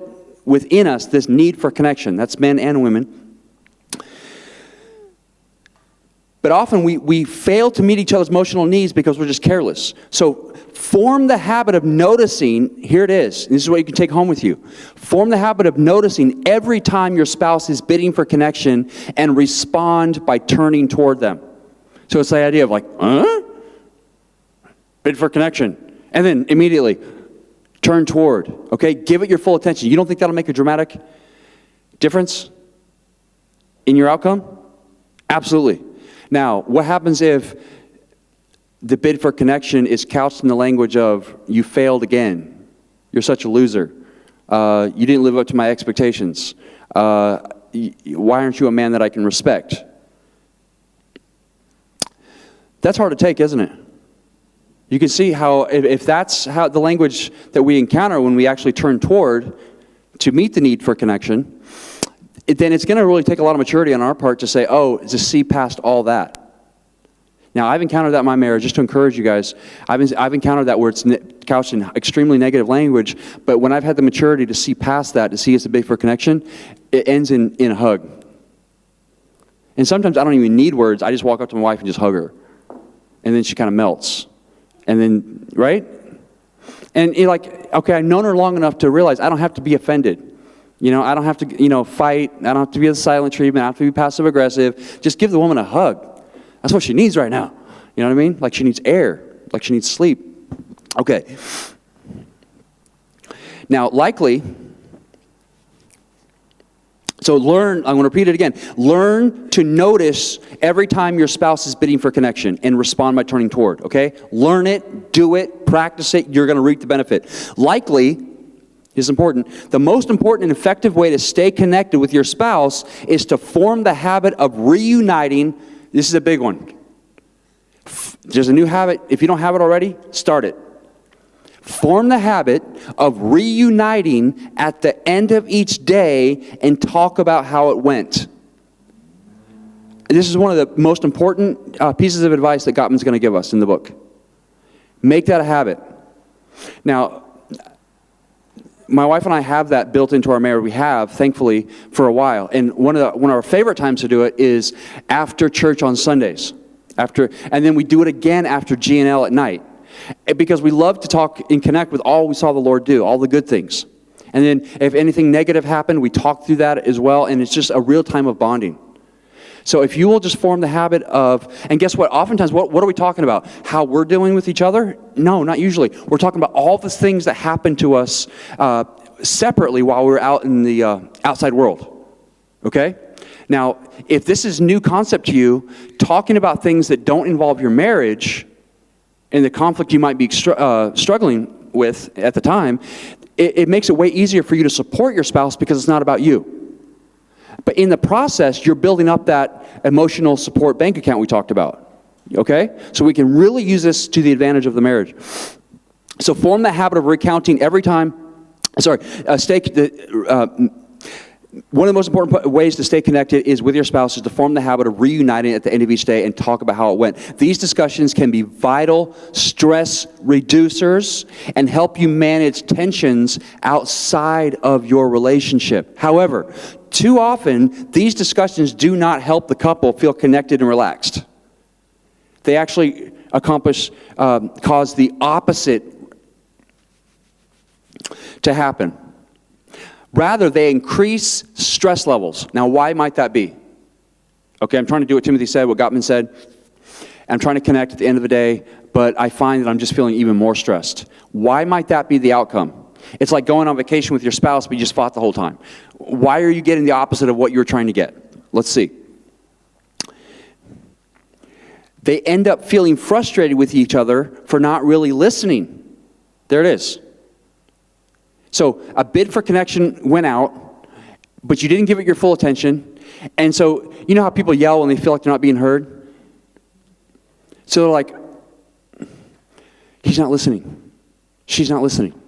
within us this need for connection. That's men and women. But often we fail to meet each other's emotional needs because we're just careless. So form the habit of noticing, here it is, and this is what you can take home with you. Form the habit of noticing every time your spouse is bidding for connection and respond by turning toward them. So it's the idea of like, bid for connection. And then immediately turn toward, okay? Give it your full attention. You don't think that'll make a dramatic difference in your outcome? Absolutely. Now, what happens if the bid for connection is couched in the language of, you failed again, you're such a loser, you didn't live up to my expectations, why aren't you a man that I can respect? That's hard to take, isn't it? You can see how, if that's how the language that we encounter when we actually turn toward to meet the need for connection, then it's going to really take a lot of maturity on our part to say, oh, to see past all that. Now, I've encountered that in my marriage, just to encourage you guys. I've encountered that where it's couched in extremely negative language, but when I've had the maturity to see past that, to see it's a bid for connection, it ends in a hug. And sometimes I don't even need words. I just walk up to my wife and just hug her. And then she kind of melts. And then, right? And you're like, okay, I've known her long enough to realize I don't have to be offended. You know, I don't have to, fight. I don't have to be a silent treatment. I don't have to be passive aggressive. Just give the woman a hug. That's what she needs right now. You know what I mean? Like she needs air. Like she needs sleep. Okay. Now, likely, so learn, I'm going to repeat it again. Learn to notice every time your spouse is bidding for connection and respond by turning toward, okay? Learn it, do it, practice it. You're going to reap the benefit. Likely, is important. The most important and effective way to stay connected with your spouse is to form the habit of reuniting. This is a big one. There's a new habit. If you don't have it already, start it. Form the habit of reuniting at the end of each day and talk about how it went. This is one of the most important pieces of advice that Gottman's going to give us in the book. Make that a habit. Now, my wife and I have that built into our marriage. We have, thankfully, for a while. And one of our favorite times to do it is after church on Sundays. And then we do it again after G&L at night. Because we love to talk and connect with all we saw the Lord do, all the good things. And then if anything negative happened, we talk through that as well. And it's just a real time of bonding. So if you will just form the habit of, and guess what? Oftentimes, what are we talking about? How we're dealing with each other? No, not usually. We're talking about all the things that happen to us separately while we're out in the outside world. Okay? Now, if this is new concept to you, talking about things that don't involve your marriage and the conflict you might be struggling with at the time, it makes it way easier for you to support your spouse because it's not about you. But in the process, you're building up that emotional support bank account we talked about, okay? So we can really use this to the advantage of the marriage. So form the habit of recounting every time, one of the most important ways to stay connected is with your spouse is to form the habit of reuniting at the end of each day and talk about how it went. These discussions can be vital stress reducers and help you manage tensions outside of your relationship. However, too often, these discussions do not help the couple feel connected and relaxed. They actually cause the opposite to happen. Rather, they increase stress levels. Now, why might that be? Okay, I'm trying to do what Timothy said, what Gottman said. I'm trying to connect at the end of the day, but I find that I'm just feeling even more stressed. Why might that be the outcome? It's like going on vacation with your spouse, but you just fought the whole time. Why are you getting the opposite of what you were trying to get? Let's see. They end up feeling frustrated with each other for not really listening. There it is. So a bid for connection went out, but you didn't give it your full attention. And so, you know how people yell when they feel like they're not being heard? So they're like, he's not listening. She's not listening.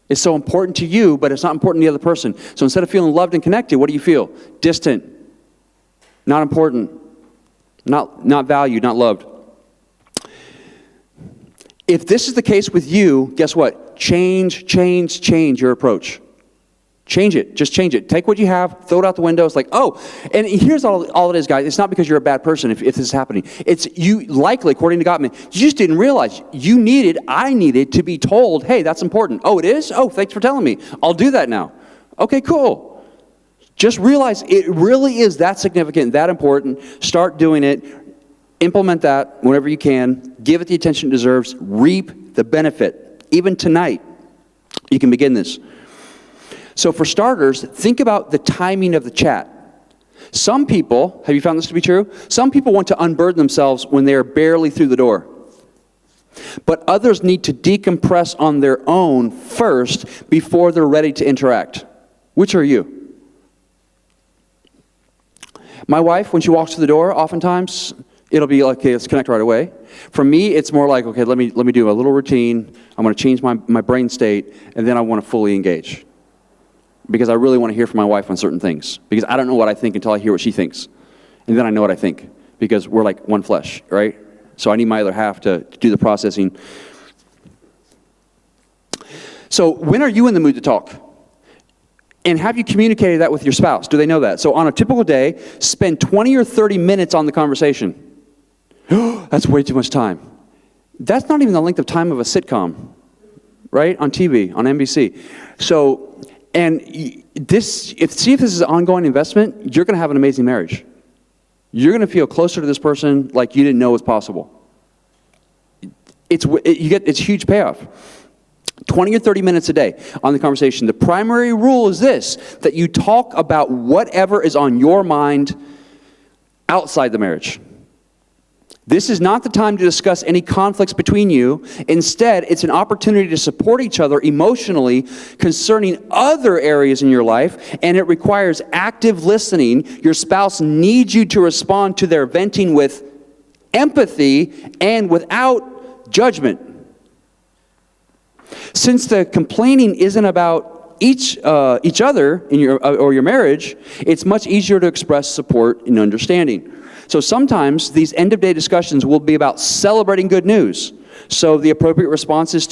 It's so important to you, but it's not important to the other person. So instead of feeling loved and connected, what do you feel? Distant. Not important. Not valued, not loved. If this is the case with you, guess what? Change your approach. Change it. Just change it. Take what you have, throw it out the window. It's like, oh, and here's all it is, guys. It's not because you're a bad person if this is happening. It's you likely, according to Gottman, you just didn't realize I needed to be told, hey, that's important. Oh, it is? Oh, thanks for telling me. I'll do that now. Okay, cool. Just realize it really is that significant, that important. Start doing it. Implement that whenever you can. Give it the attention it deserves. Reap the benefit. Even tonight, you can begin this. So for starters, think about the timing of the chat. Some people, have you found this to be true? Some people want to unburden themselves when they are barely through the door. But others need to decompress on their own first before they're ready to interact. Which are you? My wife, when she walks through the door, oftentimes, it'll be like, okay, let's connect right away. For me, it's more like, okay, let me do a little routine. I'm going to change my brain state, and then I want to fully engage. Because I really want to hear from my wife on certain things. Because I don't know what I think until I hear what she thinks. And then I know what I think. Because we're like one flesh, right? So I need my other half to do the processing. So when are you in the mood to talk? And have you communicated that with your spouse? Do they know that? So on a typical day, spend 20 or 30 minutes on the conversation. That's way too much time. That's not even the length of time of a sitcom, right? On TV, on NBC. So... And see if this is an ongoing investment, you're going to have an amazing marriage. You're going to feel closer to this person like you didn't know was possible. It's huge payoff. 20 or 30 minutes a day on the conversation. The primary rule is this, that you talk about whatever is on your mind outside the marriage. This is not the time to discuss any conflicts between you. Instead, it's an opportunity to support each other emotionally concerning other areas in your life, and it requires active listening. Your spouse needs you to respond to their venting with empathy and without judgment. Since the complaining isn't about each other in your marriage, it's much easier to express support and understanding. So sometimes these end-of-day discussions will be about celebrating good news. So the appropriate response is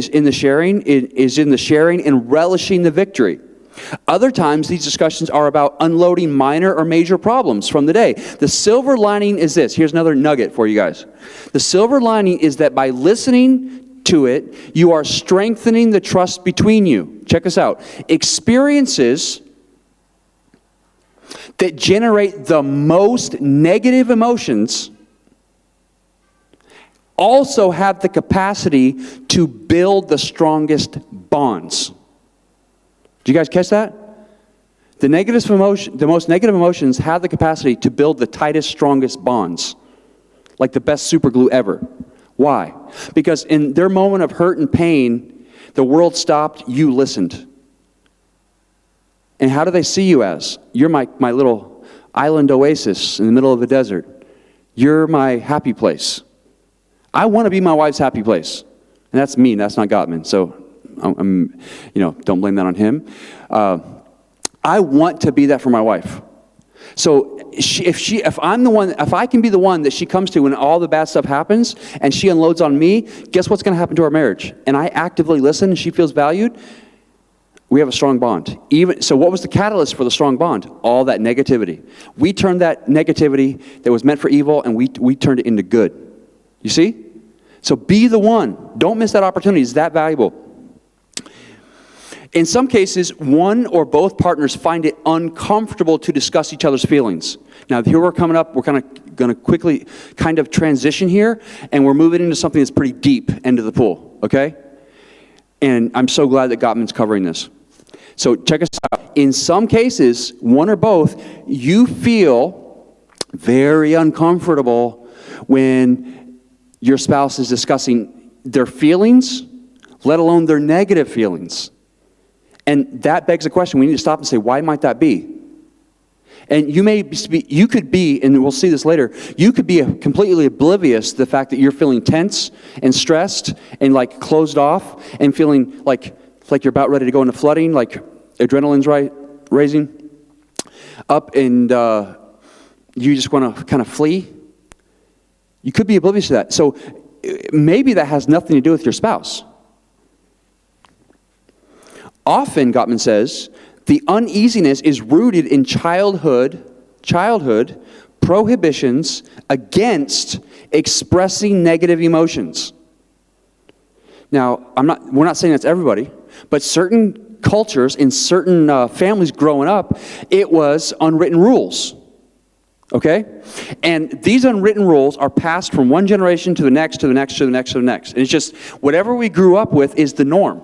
in the sharing and relishing the victory. Other times these discussions are about unloading minor or major problems from the day. The silver lining is this. Here's another nugget for you guys. The silver lining is that by listening to it, you are strengthening the trust between you. Check this out. Experiences that generate the most negative emotions also have the capacity to build the strongest bonds. Do you guys catch that? The most negative emotions have the capacity to build the tightest, strongest bonds. Like the best super glue ever. Why? Because in their moment of hurt and pain, the world stopped, you listened. And how do they see you as? You're my little island oasis in the middle of the desert. You're my happy place. I want to be my wife's happy place. And that's me, that's not Gottman. So, don't blame that on him. I want to be that for my wife. So if I can be the one that she comes to when all the bad stuff happens and she unloads on me, guess what's going to happen to our marriage? And I actively listen and she feels valued, we have a strong bond. So what was the catalyst for the strong bond? All that negativity. We turned that negativity that was meant for evil and we turned it into good. You see? So be the one. Don't miss that opportunity. It's that valuable. In some cases, one or both partners find it uncomfortable to discuss each other's feelings. Now, here we're coming up, we're kind of going to quickly kind of transition here, and we're moving into something that's pretty deep into the pool, okay? And I'm so glad that Gottman's covering this. So check us out. In some cases, one or both, you feel very uncomfortable when your spouse is discussing their feelings, let alone their negative feelings. And that begs a question. We need to stop and say, why might that be? And you could be, and we'll see this later, you could be completely oblivious to the fact that you're feeling tense and stressed and like closed off and feeling like you're about ready to go into flooding, like adrenaline's raising up and you just want to kind of flee. You could be oblivious to that. So maybe that has nothing to do with your spouse. Often, Gottman says, the uneasiness is rooted in childhood prohibitions against expressing negative emotions. Now, we're not saying that's everybody, but certain cultures in certain families growing up, it was unwritten rules. Okay? And these unwritten rules are passed from one generation to the next, to the next, to the next, to the next. And it's just whatever we grew up with is the norm.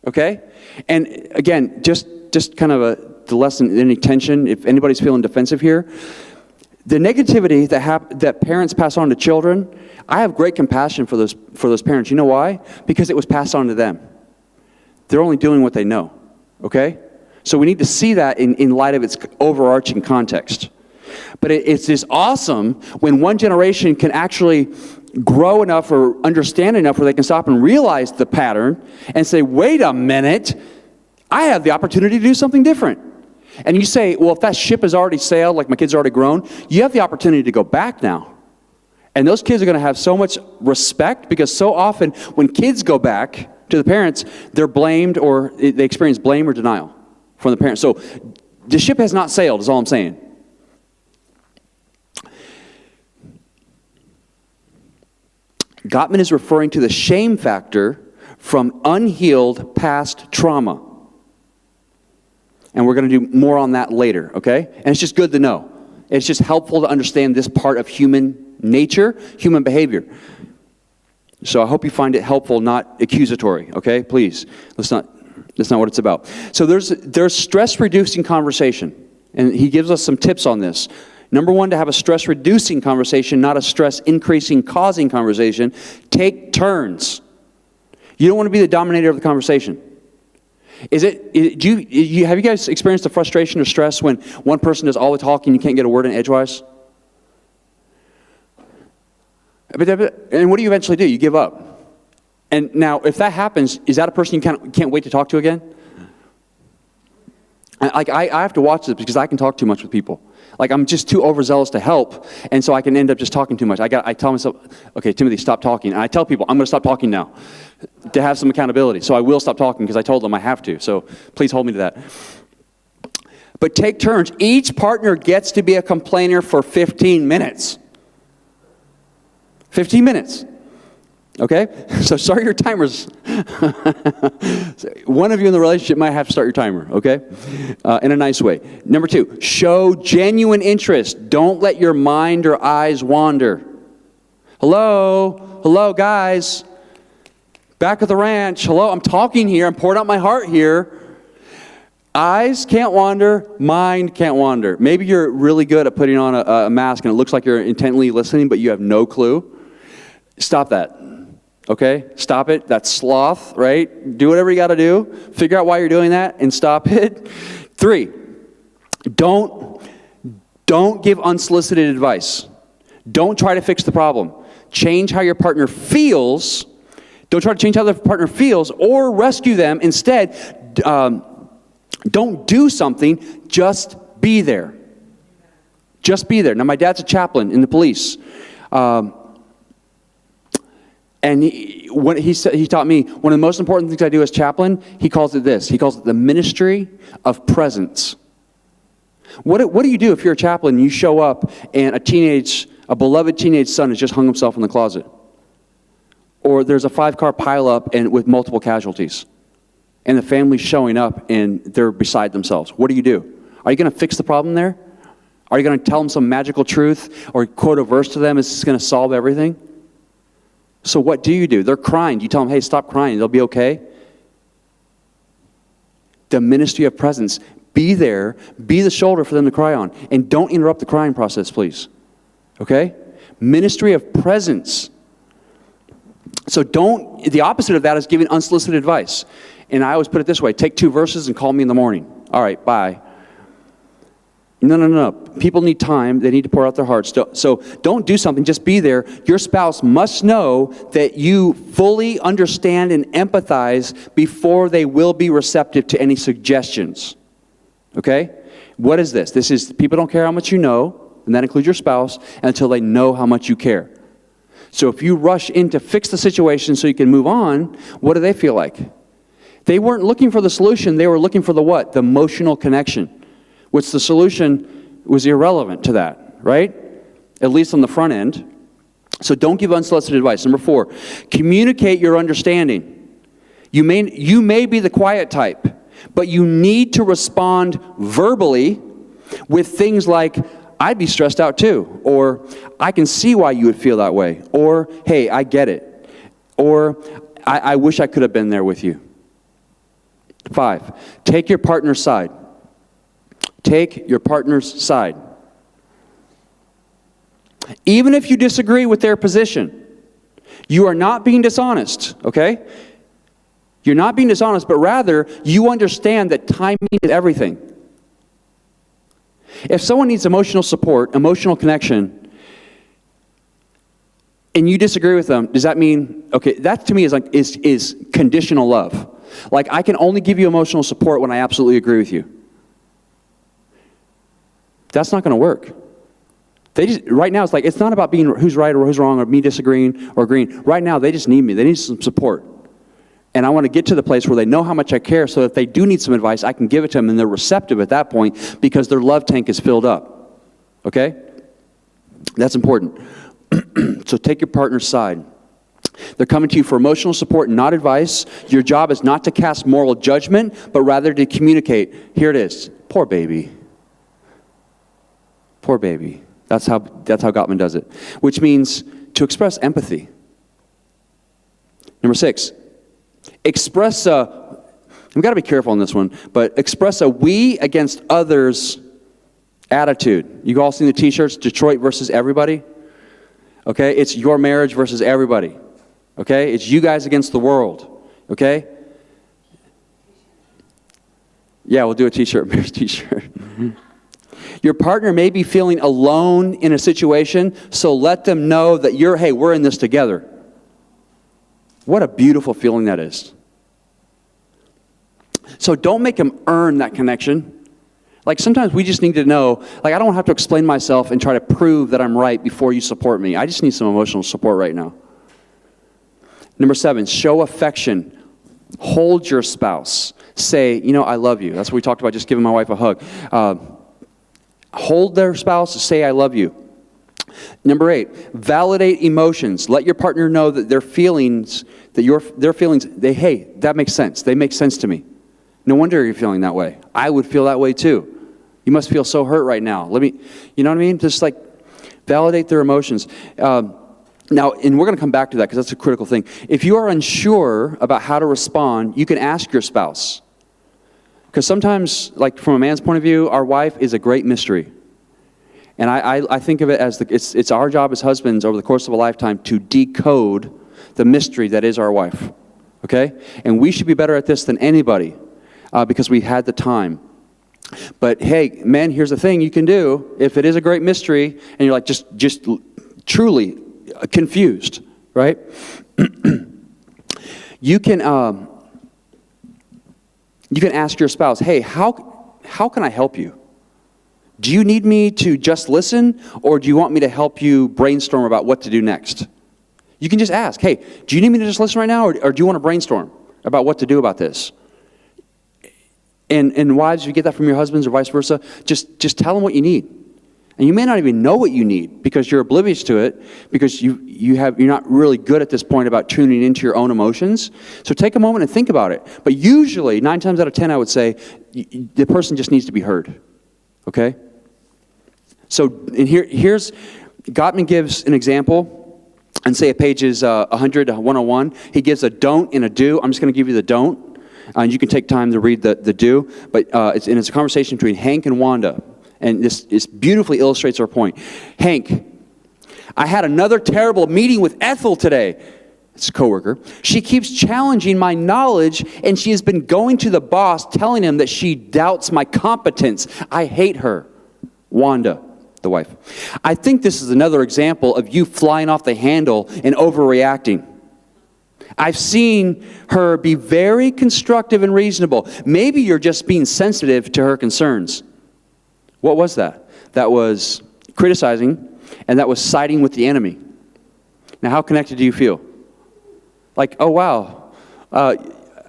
Okay? And again, just kind of to lessen any tension, if anybody's feeling defensive here, the negativity that parents pass on to children, I have great compassion for those parents. You know why? Because it was passed on to them. They're only doing what they know. Okay? So we need to see that in light of its overarching context. But it's just awesome when one generation can actually grow enough or understand enough where they can stop and realize the pattern and say, wait a minute, I have the opportunity to do something different. And you say, well, if that ship has already sailed, like my kids are already grown, you have the opportunity to go back now. And those kids are going to have so much respect, because so often when kids go back to the parents, they're blamed, or they experience blame or denial from the parents. So the ship has not sailed, is all I'm saying. Gottman is referring to the shame factor from unhealed past trauma. And we're going to do more on that later, okay? And it's just good to know. It's just helpful to understand this part of human nature, human behavior. So I hope you find it helpful, not accusatory, okay? Please, that's not what it's about. So there's stress-reducing conversation. And he gives us some tips on this. Number one, to have a stress-reducing conversation, not a stress-increasing, causing conversation. Take turns. You don't want to be the dominator of the conversation. Have you guys experienced the frustration or stress when one person does all the talking and you can't get a word in edgewise? And what do you eventually do? You give up. And now, if that happens, is that a person you can't wait to talk to again? I have to watch this because I can talk too much with people. Like, I'm just too overzealous to help, and so I can end up just talking too much. I tell myself, okay, Timothy, stop talking. And I tell people, I'm going to stop talking now to have some accountability. So I will stop talking because I told them I have to. So please hold me to that. But take turns. Each partner gets to be a complainer for 15 minutes. 15 minutes. Okay? So start your timers. One of you in the relationship might have to start your timer, okay? In a nice way. Number two, show genuine interest. Don't let your mind or eyes wander. Hello, guys. Back at the ranch. Hello, I'm talking here. I'm pouring out my heart here. Eyes can't wander. Mind can't wander. Maybe you're really good at putting on a mask and it looks like you're intently listening, but you have no clue. Stop that. Okay? Stop it. That's sloth, right? Do whatever you got to do. Figure out why you're doing that and stop it. 3, don't give unsolicited advice. Don't try to fix the problem. Change how your partner feels. Don't try to change how the partner feels or rescue them. Instead, don't do something. Just be there. Just be there. Now, my dad's a chaplain in the police. And he taught me, one of the most important things I do as chaplain, he calls it this. He calls it the ministry of presence. What do you do if you're a chaplain and you show up and a beloved teenage son has just hung himself in the closet? Or there's a 5-car pileup and with multiple casualties. And the family's showing up and they're beside themselves. What do? Are you going to fix the problem there? Are you going to tell them some magical truth or quote a verse to them? Is this going to solve everything? So what do? They're crying. You tell them, hey, stop crying. They'll be okay. The ministry of presence. Be there. Be the shoulder for them to cry on. And don't interrupt the crying process, please. Okay? Ministry of presence. So the opposite of that is giving unsolicited advice. And I always put it this way. Take 2 verses and call me in the morning. All right, bye. No. People need time. They need to pour out their hearts. So don't do something. Just be there. Your spouse must know that you fully understand and empathize before they will be receptive to any suggestions. Okay? What is this? This is people don't care how much you know, and that includes your spouse, until they know how much you care. So if you rush in to fix the situation so you can move on, what do they feel like? They weren't looking for the solution. They were looking for the what? The emotional connection, which the solution was irrelevant to that, right? At least on the front end. So don't give unsolicited advice. Number 4, communicate your understanding. You may be the quiet type, but you need to respond verbally with things like, I'd be stressed out too, or I can see why you would feel that way, or hey, I get it, or I wish I could have been there with you. 5, take your partner's side. Take your partner's side. Even if you disagree with their position, you are not being dishonest, okay? You're not being dishonest, but rather you understand that timing is everything. If someone needs emotional support, emotional connection, and you disagree with them, does that mean, okay, that to me is conditional love. Like, I can only give you emotional support when I absolutely agree with you. That's not going to work. Right now, it's not about being who's right or who's wrong or me disagreeing or agreeing. Right now, they just need me. They need some support. And I want to get to the place where they know how much I care, so if they do need some advice, I can give it to them, and they're receptive at that point because their love tank is filled up. Okay? That's important. So take your partner's side. They're coming to you for emotional support, not advice. Your job is not to cast moral judgment, but rather to communicate. Here it is. Poor baby. Poor baby. That's how Gottman does it. Which means to express empathy. Number 6. Express a, we've got to be careful on this one, but express a we against others attitude. You all seen the t-shirts, Detroit versus everybody? Okay, it's your marriage versus everybody. Okay, it's you guys against the world. Okay? Yeah, we'll do a t-shirt, marriage t-shirt. Your partner may be feeling alone in a situation, so let them know that hey, we're in this together. What a beautiful feeling that is. So don't make them earn that connection. Like, sometimes we just need to know, like, I don't have to explain myself and try to prove that I'm right before you support me. I just need some emotional support right now. Number 7, show affection. Hold your spouse. Say, I love you. That's what we talked about, just giving my wife a hug. Hold their spouse, say, I love you. Number 8, validate emotions. Let your partner know that their feelings, hey, that makes sense. They make sense to me. No wonder you're feeling that way. I would feel that way too. You must feel so hurt right now. You know what I mean? Just like validate their emotions. Now, and we're going to come back to that because that's a critical thing. If you are unsure about how to respond, you can ask your spouse. Because sometimes, like from a man's point of view, our wife is a great mystery. And I think of it as it's our job as husbands over the course of a lifetime to decode the mystery that is our wife. Okay? And we should be better at this than anybody because we had the time. But hey, men, here's the thing you can do. If it is a great mystery and you're like just truly confused, right? You can ask your spouse, hey, how can I help you? Do you need me to just listen, or do you want me to help you brainstorm about what to do next? You can just ask, hey, do you need me to just listen right now, or do you want to brainstorm about what to do about this? And wives, if you get that from your husbands or vice versa, just tell them what you need. And you may not even know what you need because you're oblivious to it, because you're not really good at this point about tuning into your own emotions. So take a moment and think about it. But usually, 9 times out of 10, I would say, the person just needs to be heard. Okay? So and here's, Gottman gives an example, and say at pages 100 to 101, he gives a don't and a do. I'm just going to give you the don't, and you can take time to read the do, but it's a conversation between Hank and Wanda. And this beautifully illustrates our point. Hank, I had another terrible meeting with Ethel today. It's a coworker. She keeps challenging my knowledge, and she has been going to the boss telling him that she doubts my competence. I hate her. Wanda, the wife. I think this is another example of you flying off the handle and overreacting. I've seen her be very constructive and reasonable. Maybe you're just being sensitive to her concerns. What was that? That was criticizing, and that was siding with the enemy. Now, how connected do you feel? Like, oh, wow.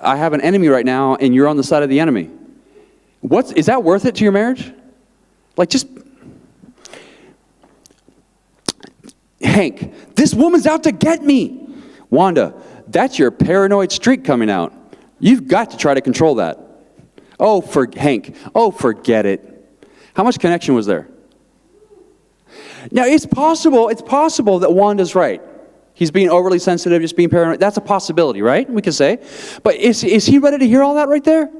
I have an enemy right now, and you're on the side of the enemy. Is that worth it to your marriage? Like, just, Hank, this woman's out to get me. Wanda, that's your paranoid streak coming out. You've got to try to control that. Hank, forget it. How much connection was there? Now, it's possible that Wanda's right. He's being overly sensitive, just being paranoid. That's a possibility, right? We could say. But is he ready to hear all that right there?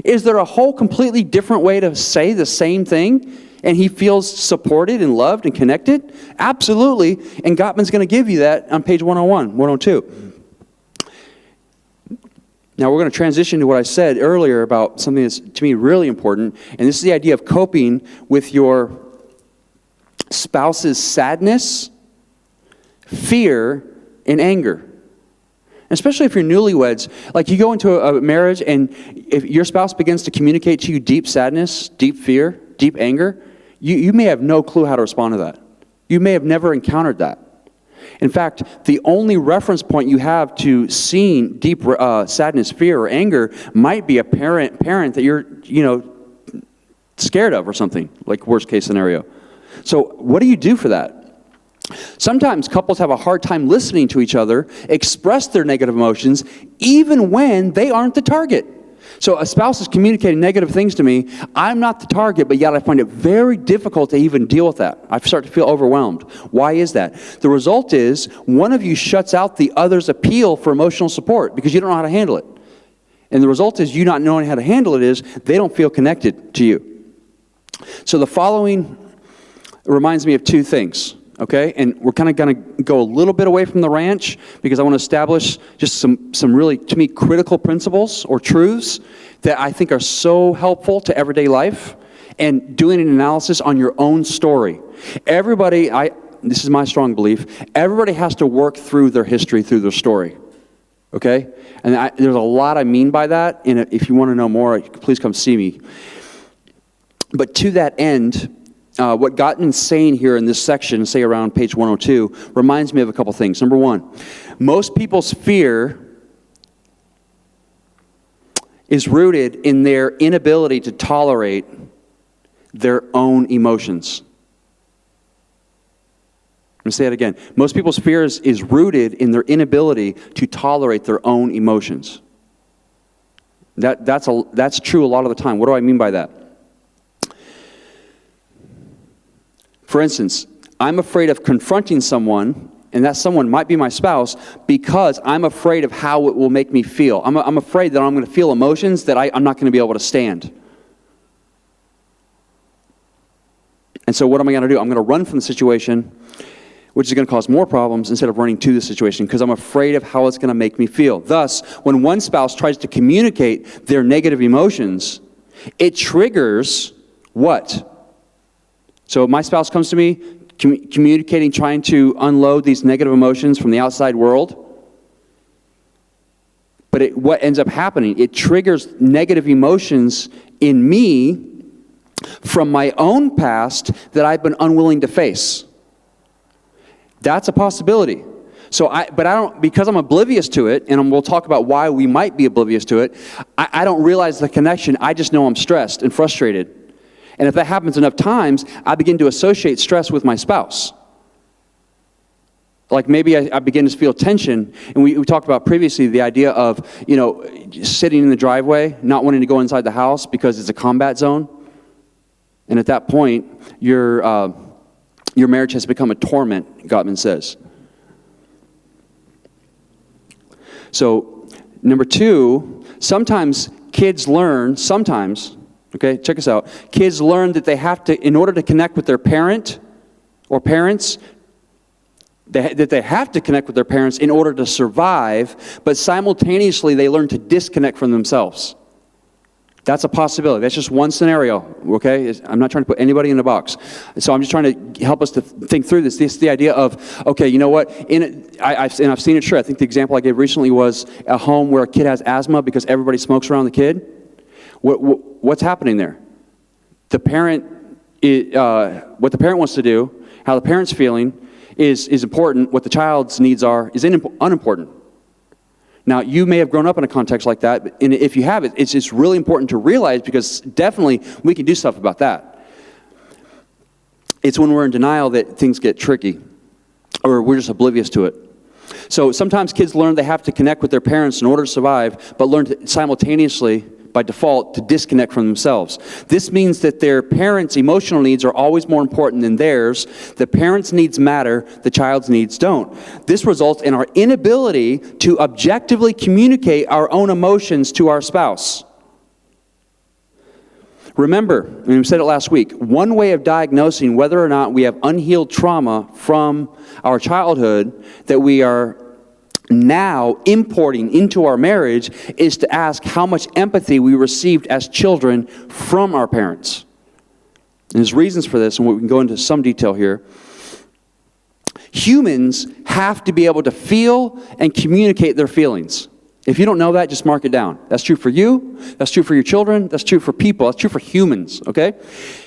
Is there a whole completely different way to say the same thing and he feels supported and loved and connected? Absolutely. And Gottman's going to give you that on page 101, 102. Now we're going to transition to what I said earlier about something that's, to me, really important. And this is the idea of coping with your spouse's sadness, fear, and anger. Especially if you're newlyweds, like you go into a marriage and if your spouse begins to communicate to you deep sadness, deep fear, deep anger, you may have no clue how to respond to that. You may have never encountered that. In fact, the only reference point you have to seeing deep sadness, fear, or anger might be a parent that you're, scared of or something, like worst case scenario. So what do you do for that? Sometimes couples have a hard time listening to each other express their negative emotions even when they aren't the target. So a spouse is communicating negative things to me. I'm not the target, but yet I find it very difficult to even deal with that. I start to feel overwhelmed. Why is that? The result is one of you shuts out the other's appeal for emotional support because you don't know how to handle it. And the result is you not knowing how to handle it is they don't feel connected to you. So the following reminds me of two things. Okay, and we're kind of going to go a little bit away from the ranch because I want to establish just some really, to me, critical principles or truths that I think are so helpful to everyday life and doing an analysis on your own story. This is my strong belief, everybody has to work through their history, through their story. Okay, and there's a lot I mean by that, and if you want to know more, please come see me. But to that end, what Gottman's saying here in this section, say around page 102, reminds me of a couple things. Number one, most people's fear is rooted in their inability to tolerate their own emotions. Let me say it again. Most people's fear is rooted in their inability to tolerate their own emotions. That's true a lot of the time. What do I mean by that? For instance, I'm afraid of confronting someone, and that someone might be my spouse, because I'm afraid of how it will make me feel. I'm afraid that I'm going to feel emotions that I'm not going to be able to stand. And so what am I going to do? I'm going to run from the situation, which is going to cause more problems instead of running to the situation, because I'm afraid of how it's going to make me feel. Thus, when one spouse tries to communicate their negative emotions, it triggers what? So my spouse comes to me, communicating, trying to unload these negative emotions from the outside world. But what ends up happening, it triggers negative emotions in me from my own past that I've been unwilling to face. That's a possibility. Because I'm oblivious to it, and we'll talk about why we might be oblivious to it, I don't realize the connection. I just know I'm stressed and frustrated. And if that happens enough times, I begin to associate stress with my spouse. Like maybe I begin to feel tension, and we talked about previously the idea of, sitting in the driveway, not wanting to go inside the house because it's a combat zone. And at that point, your marriage has become a torment, Gottman says. So, number two, sometimes kids learn, okay, check us out. Kids learn that they have to, in order to connect with their parent or parents, that they have to connect with their parents in order to survive, but simultaneously they learn to disconnect from themselves. That's a possibility. That's just one scenario, okay? I'm not trying to put anybody in a box. So I'm just trying to help us to think through this. This is the idea of, okay, you know what? I've seen it true. I think the example I gave recently was a home where a kid has asthma because everybody smokes around the kid. What's happening there? The parent, what the parent wants to do, how the parent's feeling is important. What the child's needs are is unimportant. Now, you may have grown up in a context like that, and if you have it, it's really important to realize, because definitely we can do stuff about that. It's when we're in denial that things get tricky, or we're just oblivious to it. So sometimes kids learn they have to connect with their parents in order to survive, but learn to simultaneously, by default, to disconnect from themselves. This means that their parents' emotional needs are always more important than theirs. The parents' needs matter, the child's needs don't. This results in our inability to objectively communicate our own emotions to our spouse. Remember, and we said it last week, one way of diagnosing whether or not we have unhealed trauma from our childhood that we are now importing into our marriage is to ask how much empathy we received as children from our parents. And there's reasons for this, and we can go into some detail here. Humans have to be able to feel and communicate their feelings. If you don't know that, just mark it down. That's true for you, that's true for your children, that's true for people, that's true for humans, okay?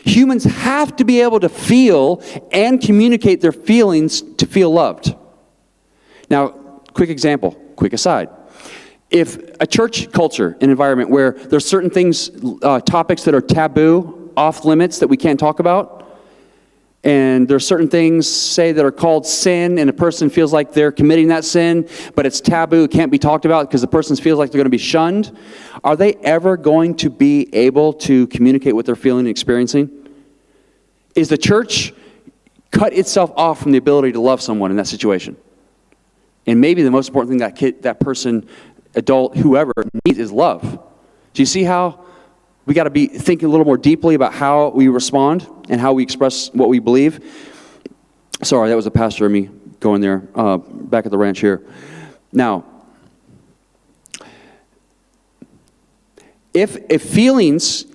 Humans have to be able to feel and communicate their feelings to feel loved. Now, quick example, quick aside. If a church culture, an environment where there's certain things, topics that are taboo, off limits that we can't talk about, and there's certain things, say, that are called sin, and a person feels like they're committing that sin, but it's taboo, it can't be talked about because the person feels like they're going to be shunned, are they ever going to be able to communicate what they're feeling and experiencing? Is the church cut itself off from the ability to love someone in that situation? And maybe the most important thing that kid, that person, adult, whoever, needs is love. Do you see how we got to be thinking a little more deeply about how we respond and how we express what we believe? Sorry, that was a pastor of me going there, back at the ranch here. Now, if feelings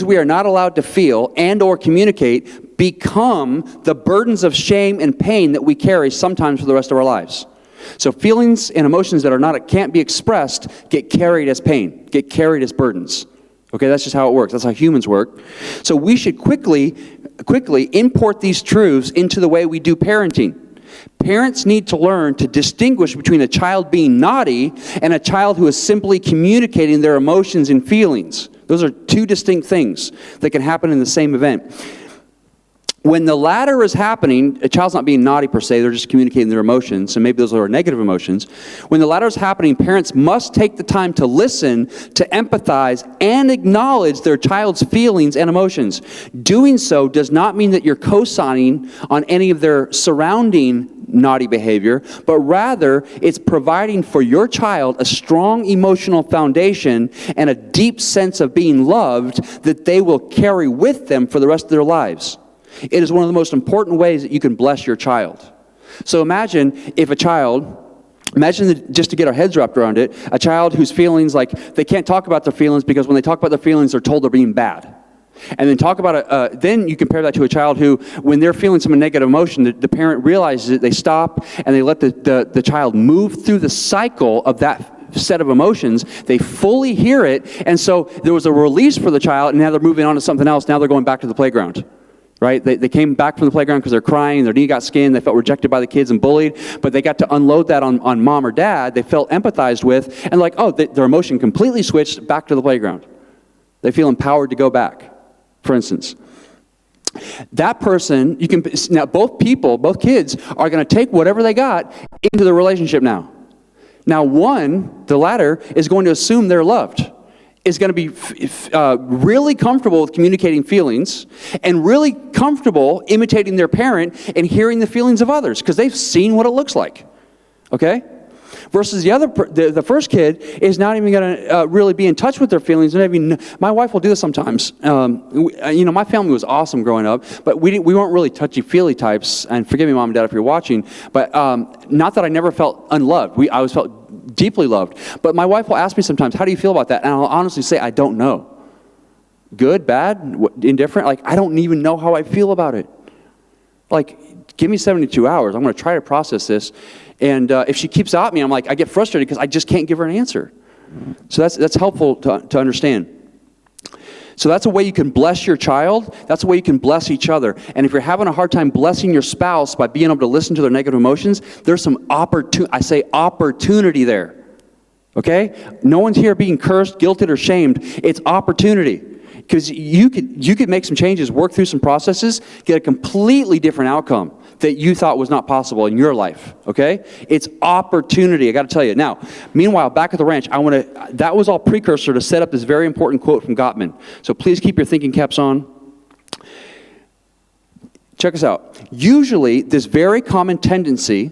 we are not allowed to feel and or communicate become the burdens of shame and pain that we carry sometimes for the rest of our lives. So feelings and emotions that can't be expressed get carried as pain, get carried as burdens. Okay, that's just how it works. That's how humans work. So we should quickly import these truths into the way we do parenting. Parents need to learn to distinguish between a child being naughty and a child who is simply communicating their emotions and feelings. Those are two distinct things that can happen in the same event. When the latter is happening, a child's not being naughty per se, they're just communicating their emotions, and maybe those are negative emotions. When the latter is happening, parents must take the time to listen, to empathize, and acknowledge their child's feelings and emotions. Doing so does not mean that you're co-signing on any of their surrounding naughty behavior, but rather it's providing for your child a strong emotional foundation and a deep sense of being loved that they will carry with them for the rest of their lives. It is one of the most important ways that you can bless your child. So imagine just to get our heads wrapped around it, a child whose feelings, like, they can't talk about their feelings because when they talk about their feelings, they're told they're being bad. And then then you compare that to a child who, when they're feeling some negative emotion, the parent realizes it, they stop, and they let the child move through the cycle of that set of emotions. They fully hear it, and so there was a release for the child, and now they're moving on to something else. Now they're going back to the playground. Right? They came back from the playground because they're crying, their knee got skinned, they felt rejected by the kids and bullied, but they got to unload that on mom or dad. They felt empathized with, and their emotion completely switched back to the playground. They feel empowered to go back, for instance. That person, now both kids are going to take whatever they got into the relationship now. Now the latter, is going to assume they're loved, is going to be really comfortable with communicating feelings and really comfortable imitating their parent and hearing the feelings of others because they've seen what it looks like, okay? Versus the first kid is not even going to really be in touch with their feelings. And my wife will do this sometimes. My family was awesome growing up, but we weren't really touchy-feely types. And forgive me, Mom and Dad, if you're watching, but not that I never felt unloved. I always felt deeply loved. But my wife will ask me sometimes, how do you feel about that? And I'll honestly say, I don't know. Good, bad, indifferent? I don't even know how I feel about it. Give me 72 hours. I'm going to try to process this. And if she keeps at me, I get frustrated because I just can't give her an answer. So that's helpful to understand. So that's a way you can bless your child. That's a way you can bless each other. And if you're having a hard time blessing your spouse by being able to listen to their negative emotions, there's some opportunity there. Okay? No one's here being cursed, guilted, or shamed. It's opportunity. Because you could make some changes, work through some processes, get a completely different outcome that you thought was not possible in your life. Okay? It's opportunity, I got to tell you. Now, meanwhile, back at the ranch, that was all precursor to set up this very important quote from Gottman. So please keep your thinking caps on. Check us out. Usually, this very common tendency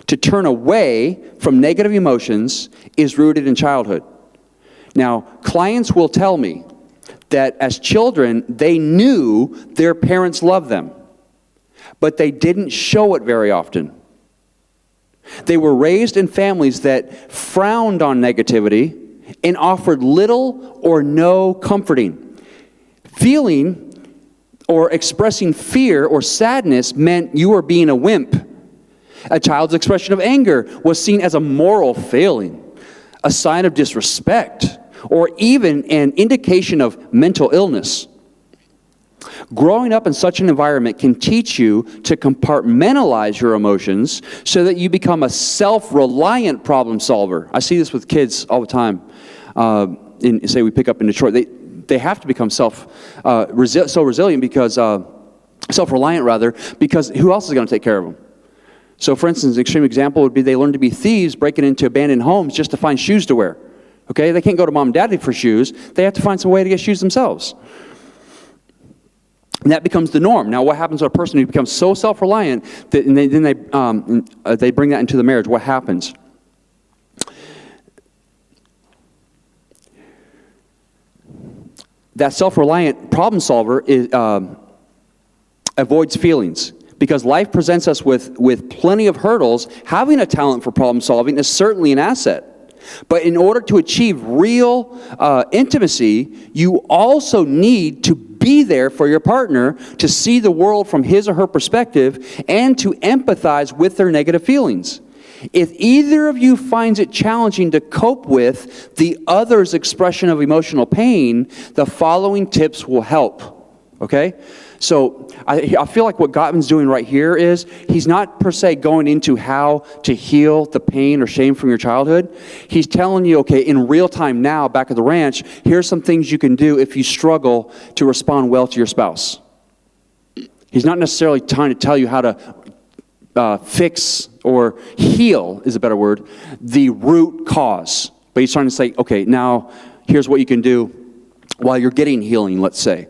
to turn away from negative emotions is rooted in childhood. Now, clients will tell me that as children, they knew their parents loved them, but they didn't show it very often. They were raised in families that frowned on negativity and offered little or no comforting. Feeling or expressing fear or sadness meant you were being a wimp. A child's expression of anger was seen as a moral failing, a sign of disrespect, or even an indication of mental illness. Growing up in such an environment can teach you to compartmentalize your emotions so that you become a self-reliant problem solver. I see this with kids all the time. Say we pick up in Detroit, they have to become so resilient because self-reliant rather, because who else is going to take care of them? So, for instance, an extreme example would be they learn to be thieves breaking into abandoned homes just to find shoes to wear. Okay, they can't go to mom and daddy for shoes. They have to find some way to get shoes themselves. And that becomes the norm. Now, what happens to a person who becomes so self-reliant that they bring that into the marriage? What happens? That self-reliant problem solver avoids feelings. Because life presents us with plenty of hurdles, having a talent for problem solving is certainly an asset. But in order to achieve real intimacy, you also need to be there for your partner to see the world from his or her perspective and to empathize with their negative feelings. If either of you finds it challenging to cope with the other's expression of emotional pain, the following tips will help. Okay? So I feel like what Gottman's doing right here is he's not per se going into how to heal the pain or shame from your childhood. He's telling you, okay, in real time now, back at the ranch, here's some things you can do if you struggle to respond well to your spouse. He's not necessarily trying to tell you how to fix or heal, is a better word, the root cause. But he's trying to say, okay, now here's what you can do while you're getting healing, let's say.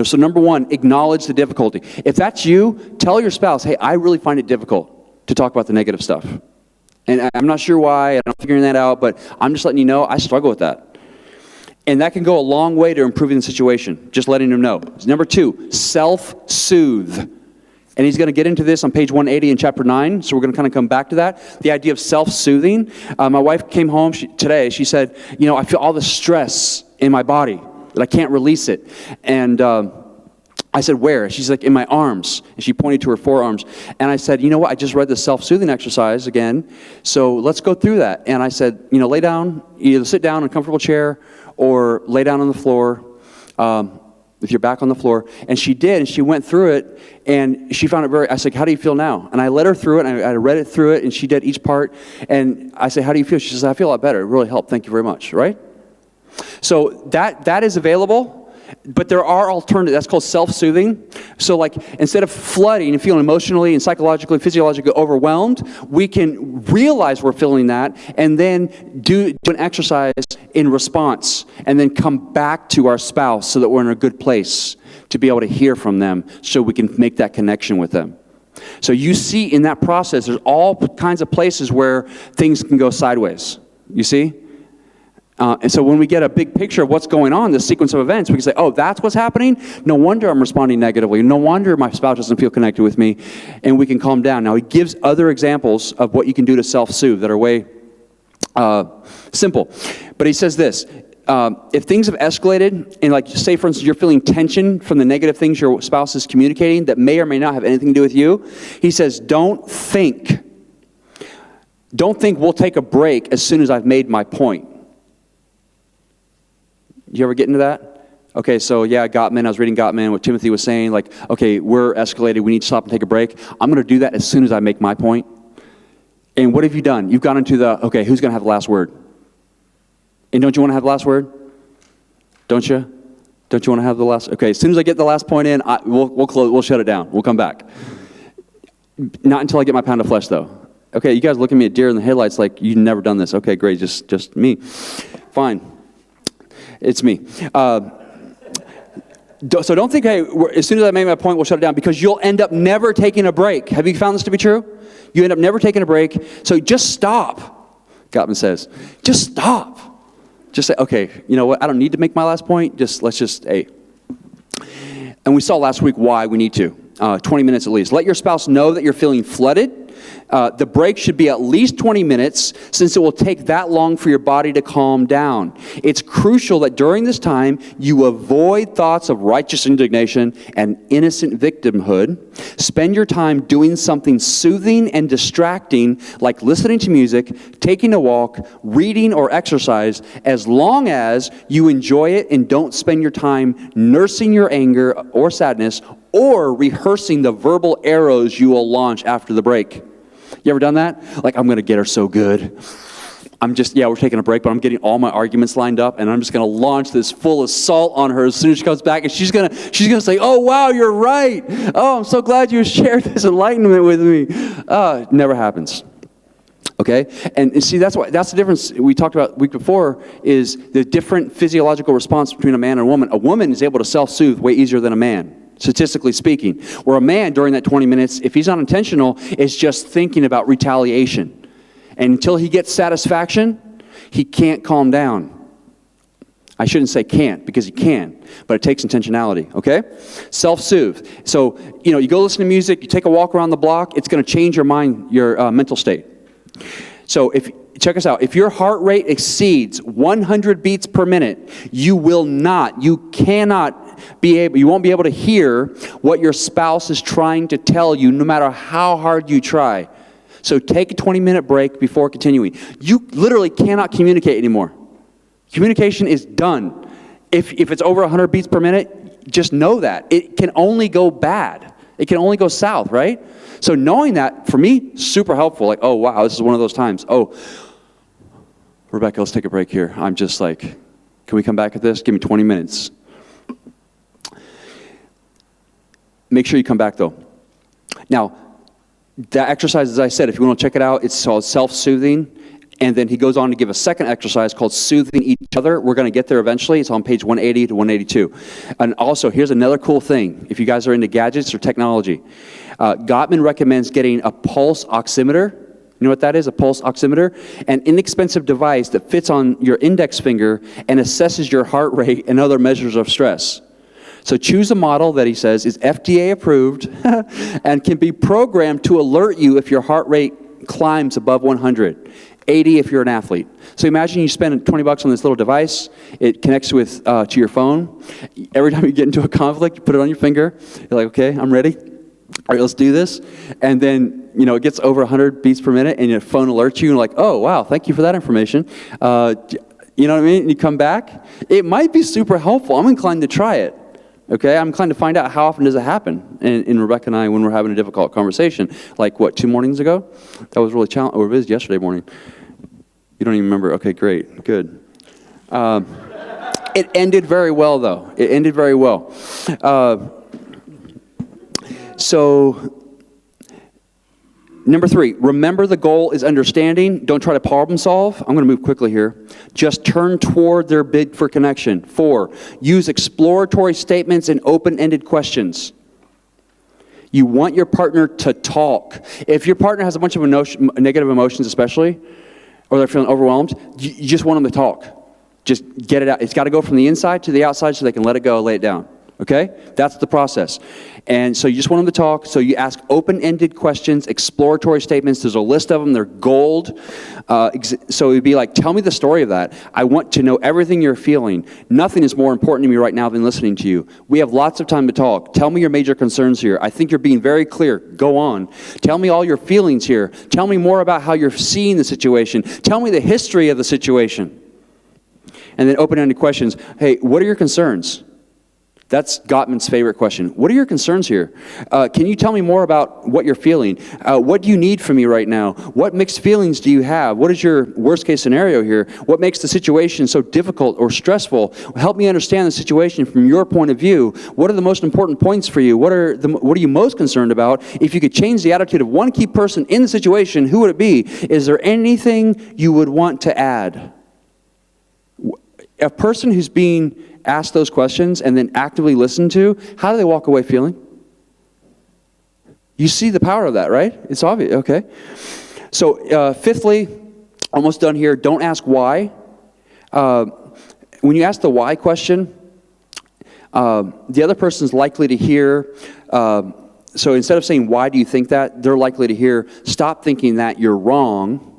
So number one, acknowledge the difficulty. If that's you, tell your spouse, hey, I really find it difficult to talk about the negative stuff. And I'm not sure why, I'm figuring that out, but I'm just letting you know I struggle with that. And that can go a long way to improving the situation, just letting them know. Number two, self-soothe. And he's going to get into this on page 180 in chapter 9, so we're going to kind of come back to that. The idea of self-soothing. My wife came home today, she said, I feel all the stress in my body, that I can't release it. And I said, where? She's like, in my arms. And she pointed to her forearms. And I said, you know what? I just read the self-soothing exercise again. So let's go through that. And I said, lay down, either sit down in a comfortable chair or lay down on the floor with your back on the floor. And she did, and she went through it, and she found it I said, how do you feel now? And I led her through it, and I read it through it, and she did each part. And I said, how do you feel? She says, I feel a lot better. It really helped. Thank you very much, right? So that is available, but there are alternatives. That's called self-soothing. So like instead of flooding and feeling emotionally and psychologically, physiologically overwhelmed, we can realize we're feeling that and then do an exercise in response and then come back to our spouse so that we're in a good place to be able to hear from them so we can make that connection with them. So you see in that process, there's all kinds of places where things can go sideways. You see? And so when we get a big picture of what's going on, this sequence of events, we can say, oh, that's what's happening? No wonder I'm responding negatively. No wonder my spouse doesn't feel connected with me. And we can calm down. Now, he gives other examples of what you can do to self-soothe that are way simple. But he says this, if things have escalated, and like say, for instance, you're feeling tension from the negative things your spouse is communicating that may or may not have anything to do with you, he says, don't think we'll take a break as soon as I've made my point. You ever get into that? Okay, so yeah, Gottman, I was reading Gottman, what Timothy was saying, like, okay, we're escalated, we need to stop and take a break. I'm going to do that as soon as I make my point. And what have you done? You've gone into the, okay, who's going to have the last word? And don't you want to have the last word? Don't you? Don't you want to have the last? Okay, as soon as I get the last point in, we'll close, we'll shut it down. We'll come back. Not until I get my pound of flesh, though. Okay, you guys look at me at deer in the headlights like you've never done this. Okay, great, just me. Fine. It's me. So don't think, hey, as soon as I make my point, we'll shut it down, because you'll end up never taking a break. Have you found this to be true? You end up never taking a break. So just stop, Gottman says. Just stop. Just say, okay, you know what? I don't need to make my last point. Let's just, hey. And we saw last week why we need to. 20 minutes at least. Let your spouse know that you're feeling flooded. The break should be at least 20 minutes, since it will take that long for your body to calm down. It's crucial that during this time, you avoid thoughts of righteous indignation and innocent victimhood. Spend your time doing something soothing and distracting, like listening to music, taking a walk, reading, or exercise, as long as you enjoy it and don't spend your time nursing your anger or sadness or rehearsing the verbal arrows you will launch after the break. You ever done that? Like, I'm going to get her so good. We're taking a break, but I'm getting all my arguments lined up, and I'm just going to launch this full assault on her as soon as she comes back, and she's going to say, oh, wow, you're right. Oh, I'm so glad you shared this enlightenment with me. It never happens. Okay? And see, that's the difference we talked about the week before, is the different physiological response between a man and a woman. A woman is able to self-soothe way easier than a man, statistically speaking. Where a man, during that 20 minutes, if he's not intentional, is just thinking about retaliation. And until he gets satisfaction, he can't calm down. I shouldn't say can't, because he can, but it takes intentionality, okay? Self-soothe. So, you go listen to music, you take a walk around the block, it's going to change your mind, your mental state. So check us out. If your heart rate exceeds 100 beats per minute, you cannot be able, you won't be able to hear what your spouse is trying to tell you, no matter how hard you try. So take a 20-minute break before continuing. You literally cannot communicate anymore. Communication is done. If it's over 100 beats per minute, just know that. It can only go bad. It can only go south, right? So knowing that, for me, super helpful. Like, oh, wow, this is one of those times. Oh, Rebecca, let's take a break here. I'm just like, can we come back at this? Give me 20 minutes. Make sure you come back, though. Now, that exercise, as I said, if you want to check it out, it's called self-soothing. And then he goes on to give a second exercise called soothing each other. We're going to get there eventually. It's on page 180 to 182. And also, here's another cool thing. If you guys are into gadgets or technology, Gottman recommends getting a pulse oximeter. You know what that is, a pulse oximeter? An inexpensive device that fits on your index finger and assesses your heart rate and other measures of stress. So choose a model that he says is FDA approved and can be programmed to alert you if your heart rate climbs above 100. 80 if you're an athlete. So imagine you spend $20 on this little device. It connects with to your phone. Every time you get into a conflict, you put it on your finger. You're like, okay, I'm ready. All right, let's do this. And then, it gets over 100 beats per minute, and your phone alerts you, and like, oh, wow, thank you for that information. You know what I mean? And you come back. It might be super helpful. I'm inclined to try it. Okay, I'm inclined to find out how often does it happen in Rebecca and I when we're having a difficult conversation. Like, 2 mornings ago? That was really challenging. Or it was yesterday morning. You don't even remember? Okay, great, good. It ended very well, though. It ended very well. So, number 3, remember the goal is understanding. Don't try to problem solve. I'm going to move quickly here. Just turn toward their bid for connection. 4, use exploratory statements and open-ended questions. You want your partner to talk. If your partner has a bunch of negative emotions especially, or they're feeling overwhelmed, you just want them to talk. Just get it out. It's got to go from the inside to the outside so they can let it go, lay it down. Okay? That's the process. And so you just want them to talk. So you ask open-ended questions, exploratory statements. There's a list of them. They're gold. So it would be like, tell me the story of that. I want to know everything you're feeling. Nothing is more important to me right now than listening to you. We have lots of time to talk. Tell me your major concerns here. I think you're being very clear. Go on. Tell me all your feelings here. Tell me more about how you're seeing the situation. Tell me the history of the situation. And then open-ended questions. Hey, what are your concerns? That's Gottman's favorite question. What are your concerns here? Can you tell me more about what you're feeling? What do you need from me right now? What mixed feelings do you have? What is your worst case scenario here? What makes the situation so difficult or stressful? Help me understand the situation from your point of view. What are the most important points for you? What are you most concerned about? If you could change the attitude of one key person in the situation, who would it be? Is there anything you would want to add? A person who's being asked those questions and then actively listened to, how do they walk away feeling? You see the power of that, right? It's obvious, okay? So fifthly, almost done here, don't ask why. When you ask the why question, the other person's likely to hear, so instead of saying, why do you think that, they're likely to hear, stop thinking that you're wrong.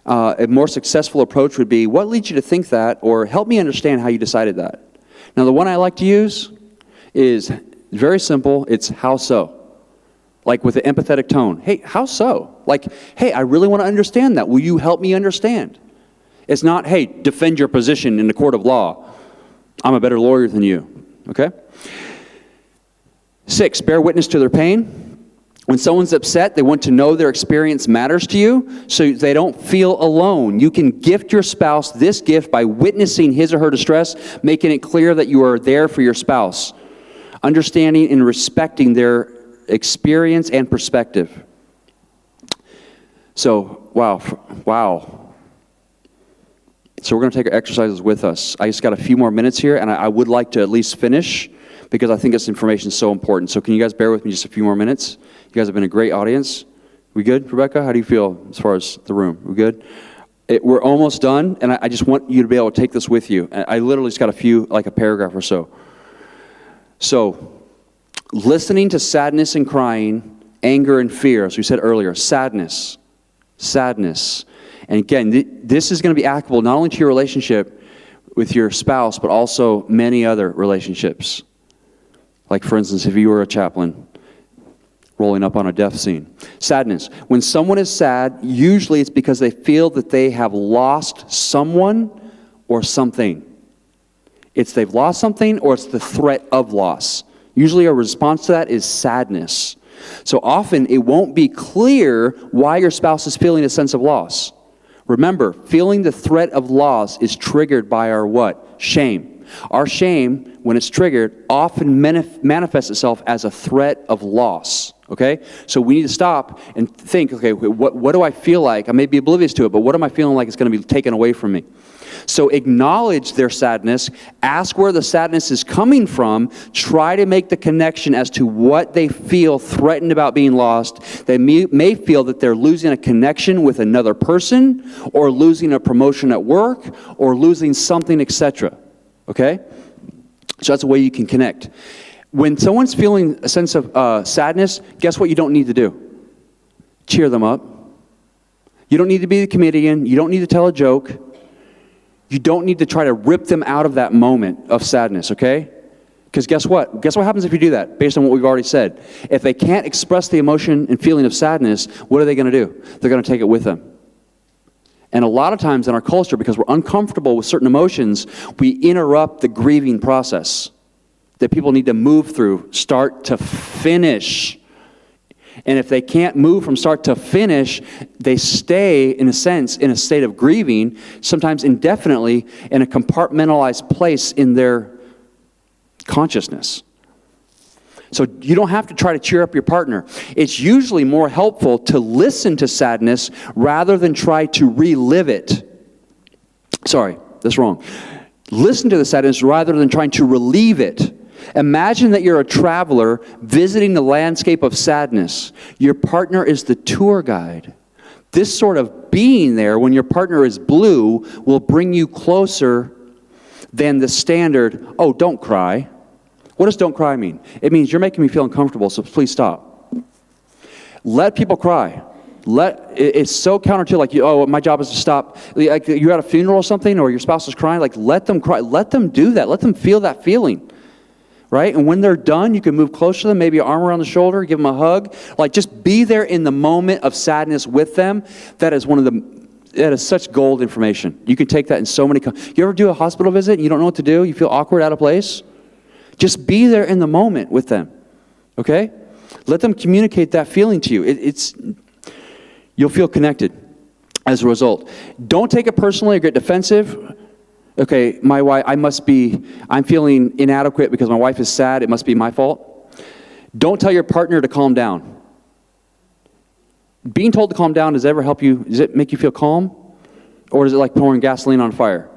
A more successful approach would be, what leads you to think that, or help me understand how you decided that. Now, the one I like to use is very simple. It's how so? Like with an empathetic tone. Hey, how so? Like, hey, I really want to understand that. Will you help me understand? It's not, hey, defend your position in the court of law. I'm a better lawyer than you. Okay? 6, bear witness to their pain. When someone's upset, they want to know their experience matters to you, so they don't feel alone. You can gift your spouse this gift by witnessing his or her distress, making it clear that you are there for your spouse, understanding and respecting their experience and perspective. So, wow. So we're going to take our exercises with us. I just got a few more minutes here, and I would like to at least finish, because I think this information is so important. So can you guys bear with me just a few more minutes? You guys have been a great audience. We good, Rebecca? How do you feel as far as the room? We good? We're almost done, and I just want you to be able to take this with you. I literally just got a few, like a paragraph or so. So, listening to sadness and crying, anger and fear, as we said earlier, sadness. And again, this is going to be applicable not only to your relationship with your spouse, but also many other relationships. Like, for instance, if you were a chaplain rolling up on a death scene. Sadness. When someone is sad, usually it's because they feel that they have lost someone or something. It's they've lost something, or it's the threat of loss. Usually a response to that is sadness. So often it won't be clear why your spouse is feeling a sense of loss. Remember, feeling the threat of loss is triggered by our what? Shame. Our shame, when it's triggered, often manifests itself as a threat of loss. Okay? So we need to stop and think, okay, what do I feel like? I may be oblivious to it, but what am I feeling like it's going to be taken away from me? So acknowledge their sadness, ask where the sadness is coming from, try to make the connection as to what they feel threatened about being lost. They may feel that they're losing a connection with another person, or losing a promotion at work, or losing something, etc. Okay? So that's a way you can connect. When someone's feeling a sense of sadness, guess what you don't need to do? Cheer them up. You don't need to be the comedian. You don't need to tell a joke. You don't need to try to rip them out of that moment of sadness, okay? Because guess what? Guess what happens if you do that, based on what we've already said? If they can't express the emotion and feeling of sadness, what are they going to do? They're going to take it with them. And a lot of times in our culture, because we're uncomfortable with certain emotions, we interrupt the grieving process that people need to move through, start to finish. And if they can't move from start to finish, they stay, in a sense, in a state of grieving, sometimes indefinitely, in a compartmentalized place in their consciousness. So you don't have to try to cheer up your partner. It's usually more helpful to listen to sadness rather than try to relive it. Sorry, that's wrong. Listen to the sadness rather than trying to relieve it. Imagine that you're a traveler visiting the landscape of sadness. Your partner is the tour guide. This sort of being there when your partner is blue will bring you closer than the standard, oh, don't cry. What does don't cry mean? It means you're making me feel uncomfortable, so please stop. Let people cry. It's so counter to like, oh, my job is to stop. Like you're at a funeral or something, or your spouse is crying, like let them cry. Let them do that. Let them feel that feeling. Right? And when they're done, you can move closer to them, maybe your arm around the shoulder, give them a hug. Like just be there in the moment of sadness with them. That is one of the such gold information. You can take that in so many. You ever do a hospital visit and you don't know what to do? You feel awkward, out of place? Just be there in the moment with them, okay? Let them communicate that feeling to you. You'll feel connected as a result. Don't take it personally or get defensive. Okay, my wife, I'm feeling inadequate because my wife is sad. It must be my fault. Don't tell your partner to calm down. Being told to calm down, does it ever help you? Does it make you feel calm? Or is it like pouring gasoline on fire?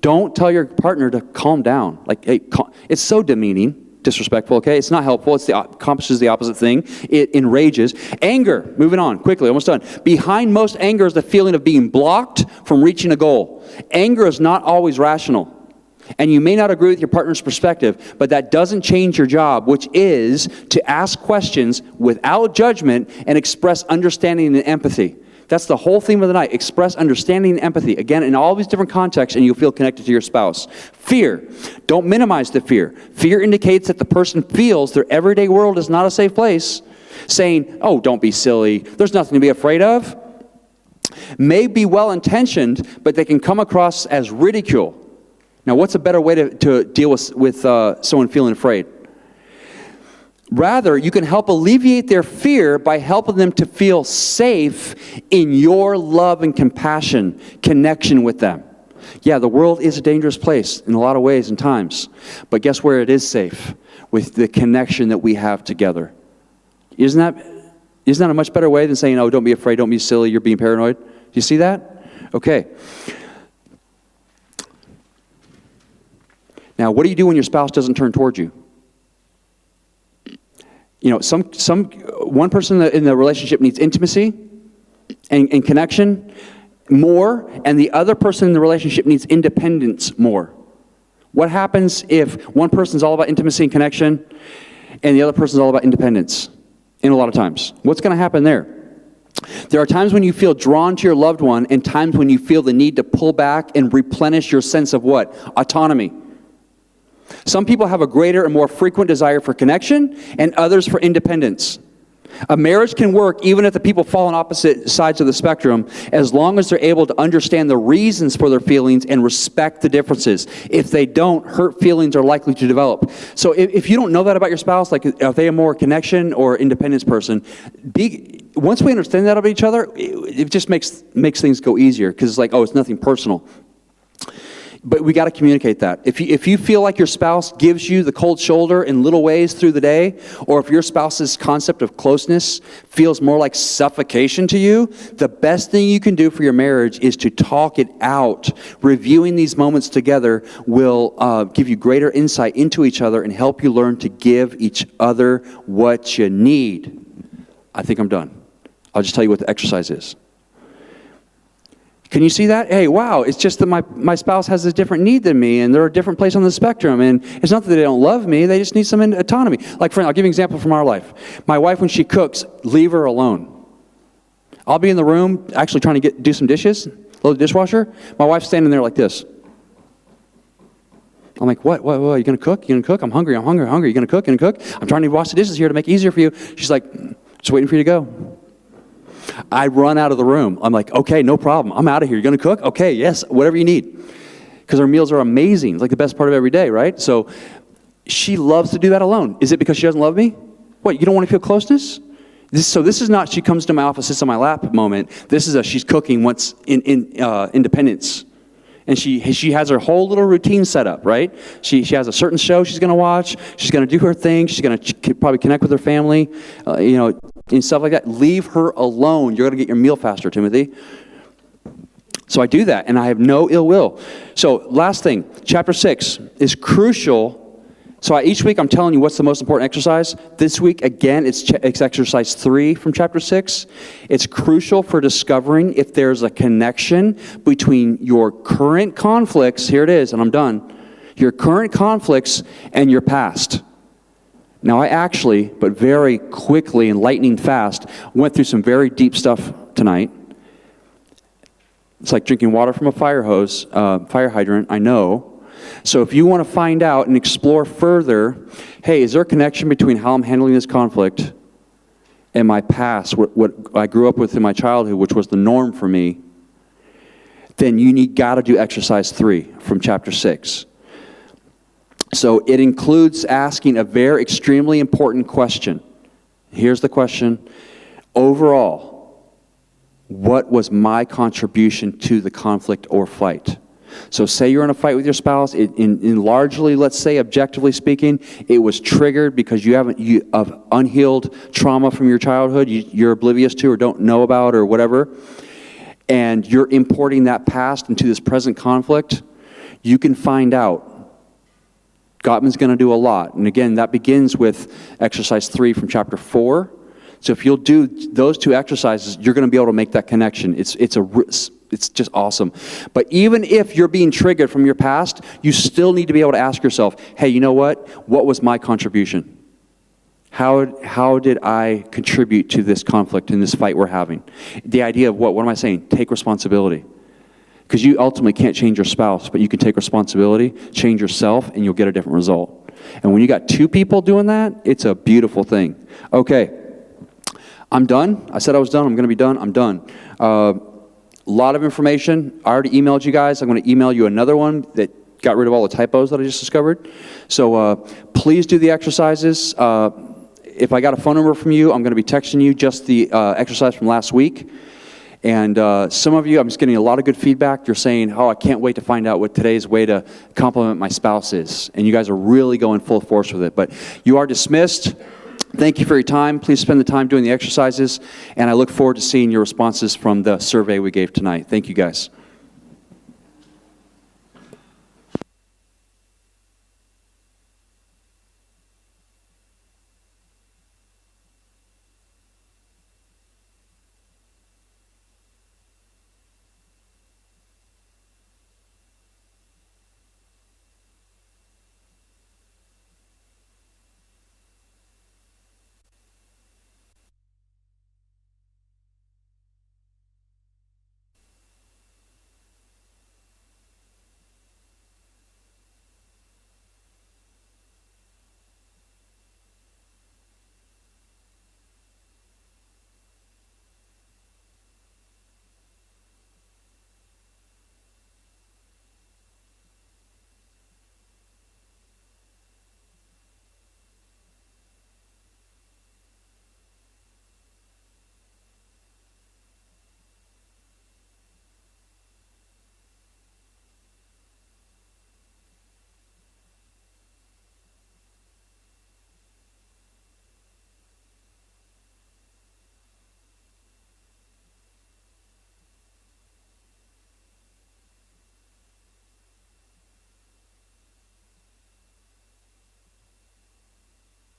Don't tell your partner to calm down. Like, hey, it's so demeaning, disrespectful, okay? It's not helpful. It accomplishes the opposite thing. It enrages. Anger, moving on, quickly, almost done. Behind most anger is the feeling of being blocked from reaching a goal. Anger is not always rational. And you may not agree with your partner's perspective, but that doesn't change your job, which is to ask questions without judgment and express understanding and empathy. That's the whole theme of the night. Express understanding and empathy. Again, in all these different contexts, and you'll feel connected to your spouse. Fear. Don't minimize the fear. Fear indicates that the person feels their everyday world is not a safe place. Saying, oh, don't be silly. There's nothing to be afraid of. May be well-intentioned, but they can come across as ridicule. Now, what's a better way to deal with someone feeling afraid? Rather, you can help alleviate their fear by helping them to feel safe in your love and compassion, connection with them. Yeah, the world is a dangerous place in a lot of ways and times, but guess where it is safe? With the connection that we have together. Isn't that a much better way than saying, oh, don't be afraid, don't be silly, you're being paranoid? Do you see that? Okay. Now, what do you do when your spouse doesn't turn towards you? You know, one person in the relationship needs intimacy and connection more, and the other person in the relationship needs independence more. What happens if one person's all about intimacy and connection, and the other person's all about independence? In a lot of times, what's going to happen there? There are times when you feel drawn to your loved one, and times when you feel the need to pull back and replenish your sense of what? Autonomy. Some people have a greater and more frequent desire for connection, and others for independence. A marriage can work even if the people fall on opposite sides of the spectrum, as long as they're able to understand the reasons for their feelings and respect the differences. If they don't, hurt feelings are likely to develop. So if you don't know that about your spouse, like are they a more connection or independence person, once we understand that about each other, it just makes things go easier, because it's like, oh, it's nothing personal. But we got to communicate that. If you feel like your spouse gives you the cold shoulder in little ways through the day, or if your spouse's concept of closeness feels more like suffocation to you, the best thing you can do for your marriage is to talk it out. Reviewing these moments together will give you greater insight into each other and help you learn to give each other what you need. I think I'm done. I'll just tell you what the exercise is. Can you see that? Hey, wow, it's just that my spouse has a different need than me, and they're a different place on the spectrum, and it's not that they don't love me, they just need some autonomy. Like, I'll give you an example from our life. My wife, when she cooks, leave her alone. I'll be in the room actually trying to do some dishes, load the dishwasher. My wife's standing there like this. I'm like, what, you gonna cook? You gonna cook? I'm hungry. You gonna cook? I'm trying to wash the dishes here to make it easier for you. She's like, just waiting for you to go. I run out of the room. I'm like, okay, no problem. I'm out of here. You're going to cook? Okay, yes, whatever you need. Because our meals are amazing. It's like the best part of every day, right? So she loves to do that alone. Is it because she doesn't love me? What, you don't want to feel closeness? This is not she comes to my office, sits on my lap moment. This is she's cooking once in independence. And she has her whole little routine set up, right? She has a certain show she's going to watch. She's going to do her thing. She's going to probably connect with her family, and stuff like that. Leave her alone. You're going to get your meal faster, Timothy. So I do that, and I have no ill will. So last thing, chapter 6 is crucial. So each week I'm telling you what's the most important exercise. This week, again, it's exercise 3 from chapter 6. It's crucial for discovering if there's a connection between your current conflicts, here it is, and I'm done, your current conflicts and your past. Now I actually, but very quickly and lightning fast, went through some very deep stuff tonight. It's like drinking water from a fire hose, fire hydrant, I know. So if you want to find out and explore further, hey, is there a connection between how I'm handling this conflict and my past, what I grew up with in my childhood, which was the norm for me, then got to do exercise 3 from chapter 6. So it includes asking a very extremely important question. Here's the question. Overall, what was my contribution to the conflict or fight? So say you're in a fight with your spouse, in largely, let's say, objectively speaking, it was triggered because you of unhealed trauma from your childhood you're oblivious to or don't know about or whatever, and you're importing that past into this present conflict. You can find out. Gottman's going to do a lot. And again, that begins with exercise 3 from chapter 4. So if you'll do those 2 exercises, you're going to be able to make that connection. It's just awesome. But even if you're being triggered from your past, you still need to be able to ask yourself, hey, you know what? What was my contribution? How did I contribute to this conflict and this fight we're having? The idea of what am I saying? Take responsibility. Because you ultimately can't change your spouse, but you can take responsibility, change yourself, and you'll get a different result. And when you got 2 people doing that, it's a beautiful thing. Okay, I'm done. I said I was done. I'm going to be done. I'm done. A lot of information. I already emailed you guys. I'm going to email you another one that got rid of all the typos that I just discovered. So please do the exercises. If I got a phone number from you, I'm going to be texting you just the exercise from last week. And some of you, I'm just getting a lot of good feedback. You're saying, oh, I can't wait to find out what today's way to compliment my spouse is. And you guys are really going full force with it. But you are dismissed. Thank you for your time. Please spend the time doing the exercises. And I look forward to seeing your responses from the survey we gave tonight. Thank you, guys.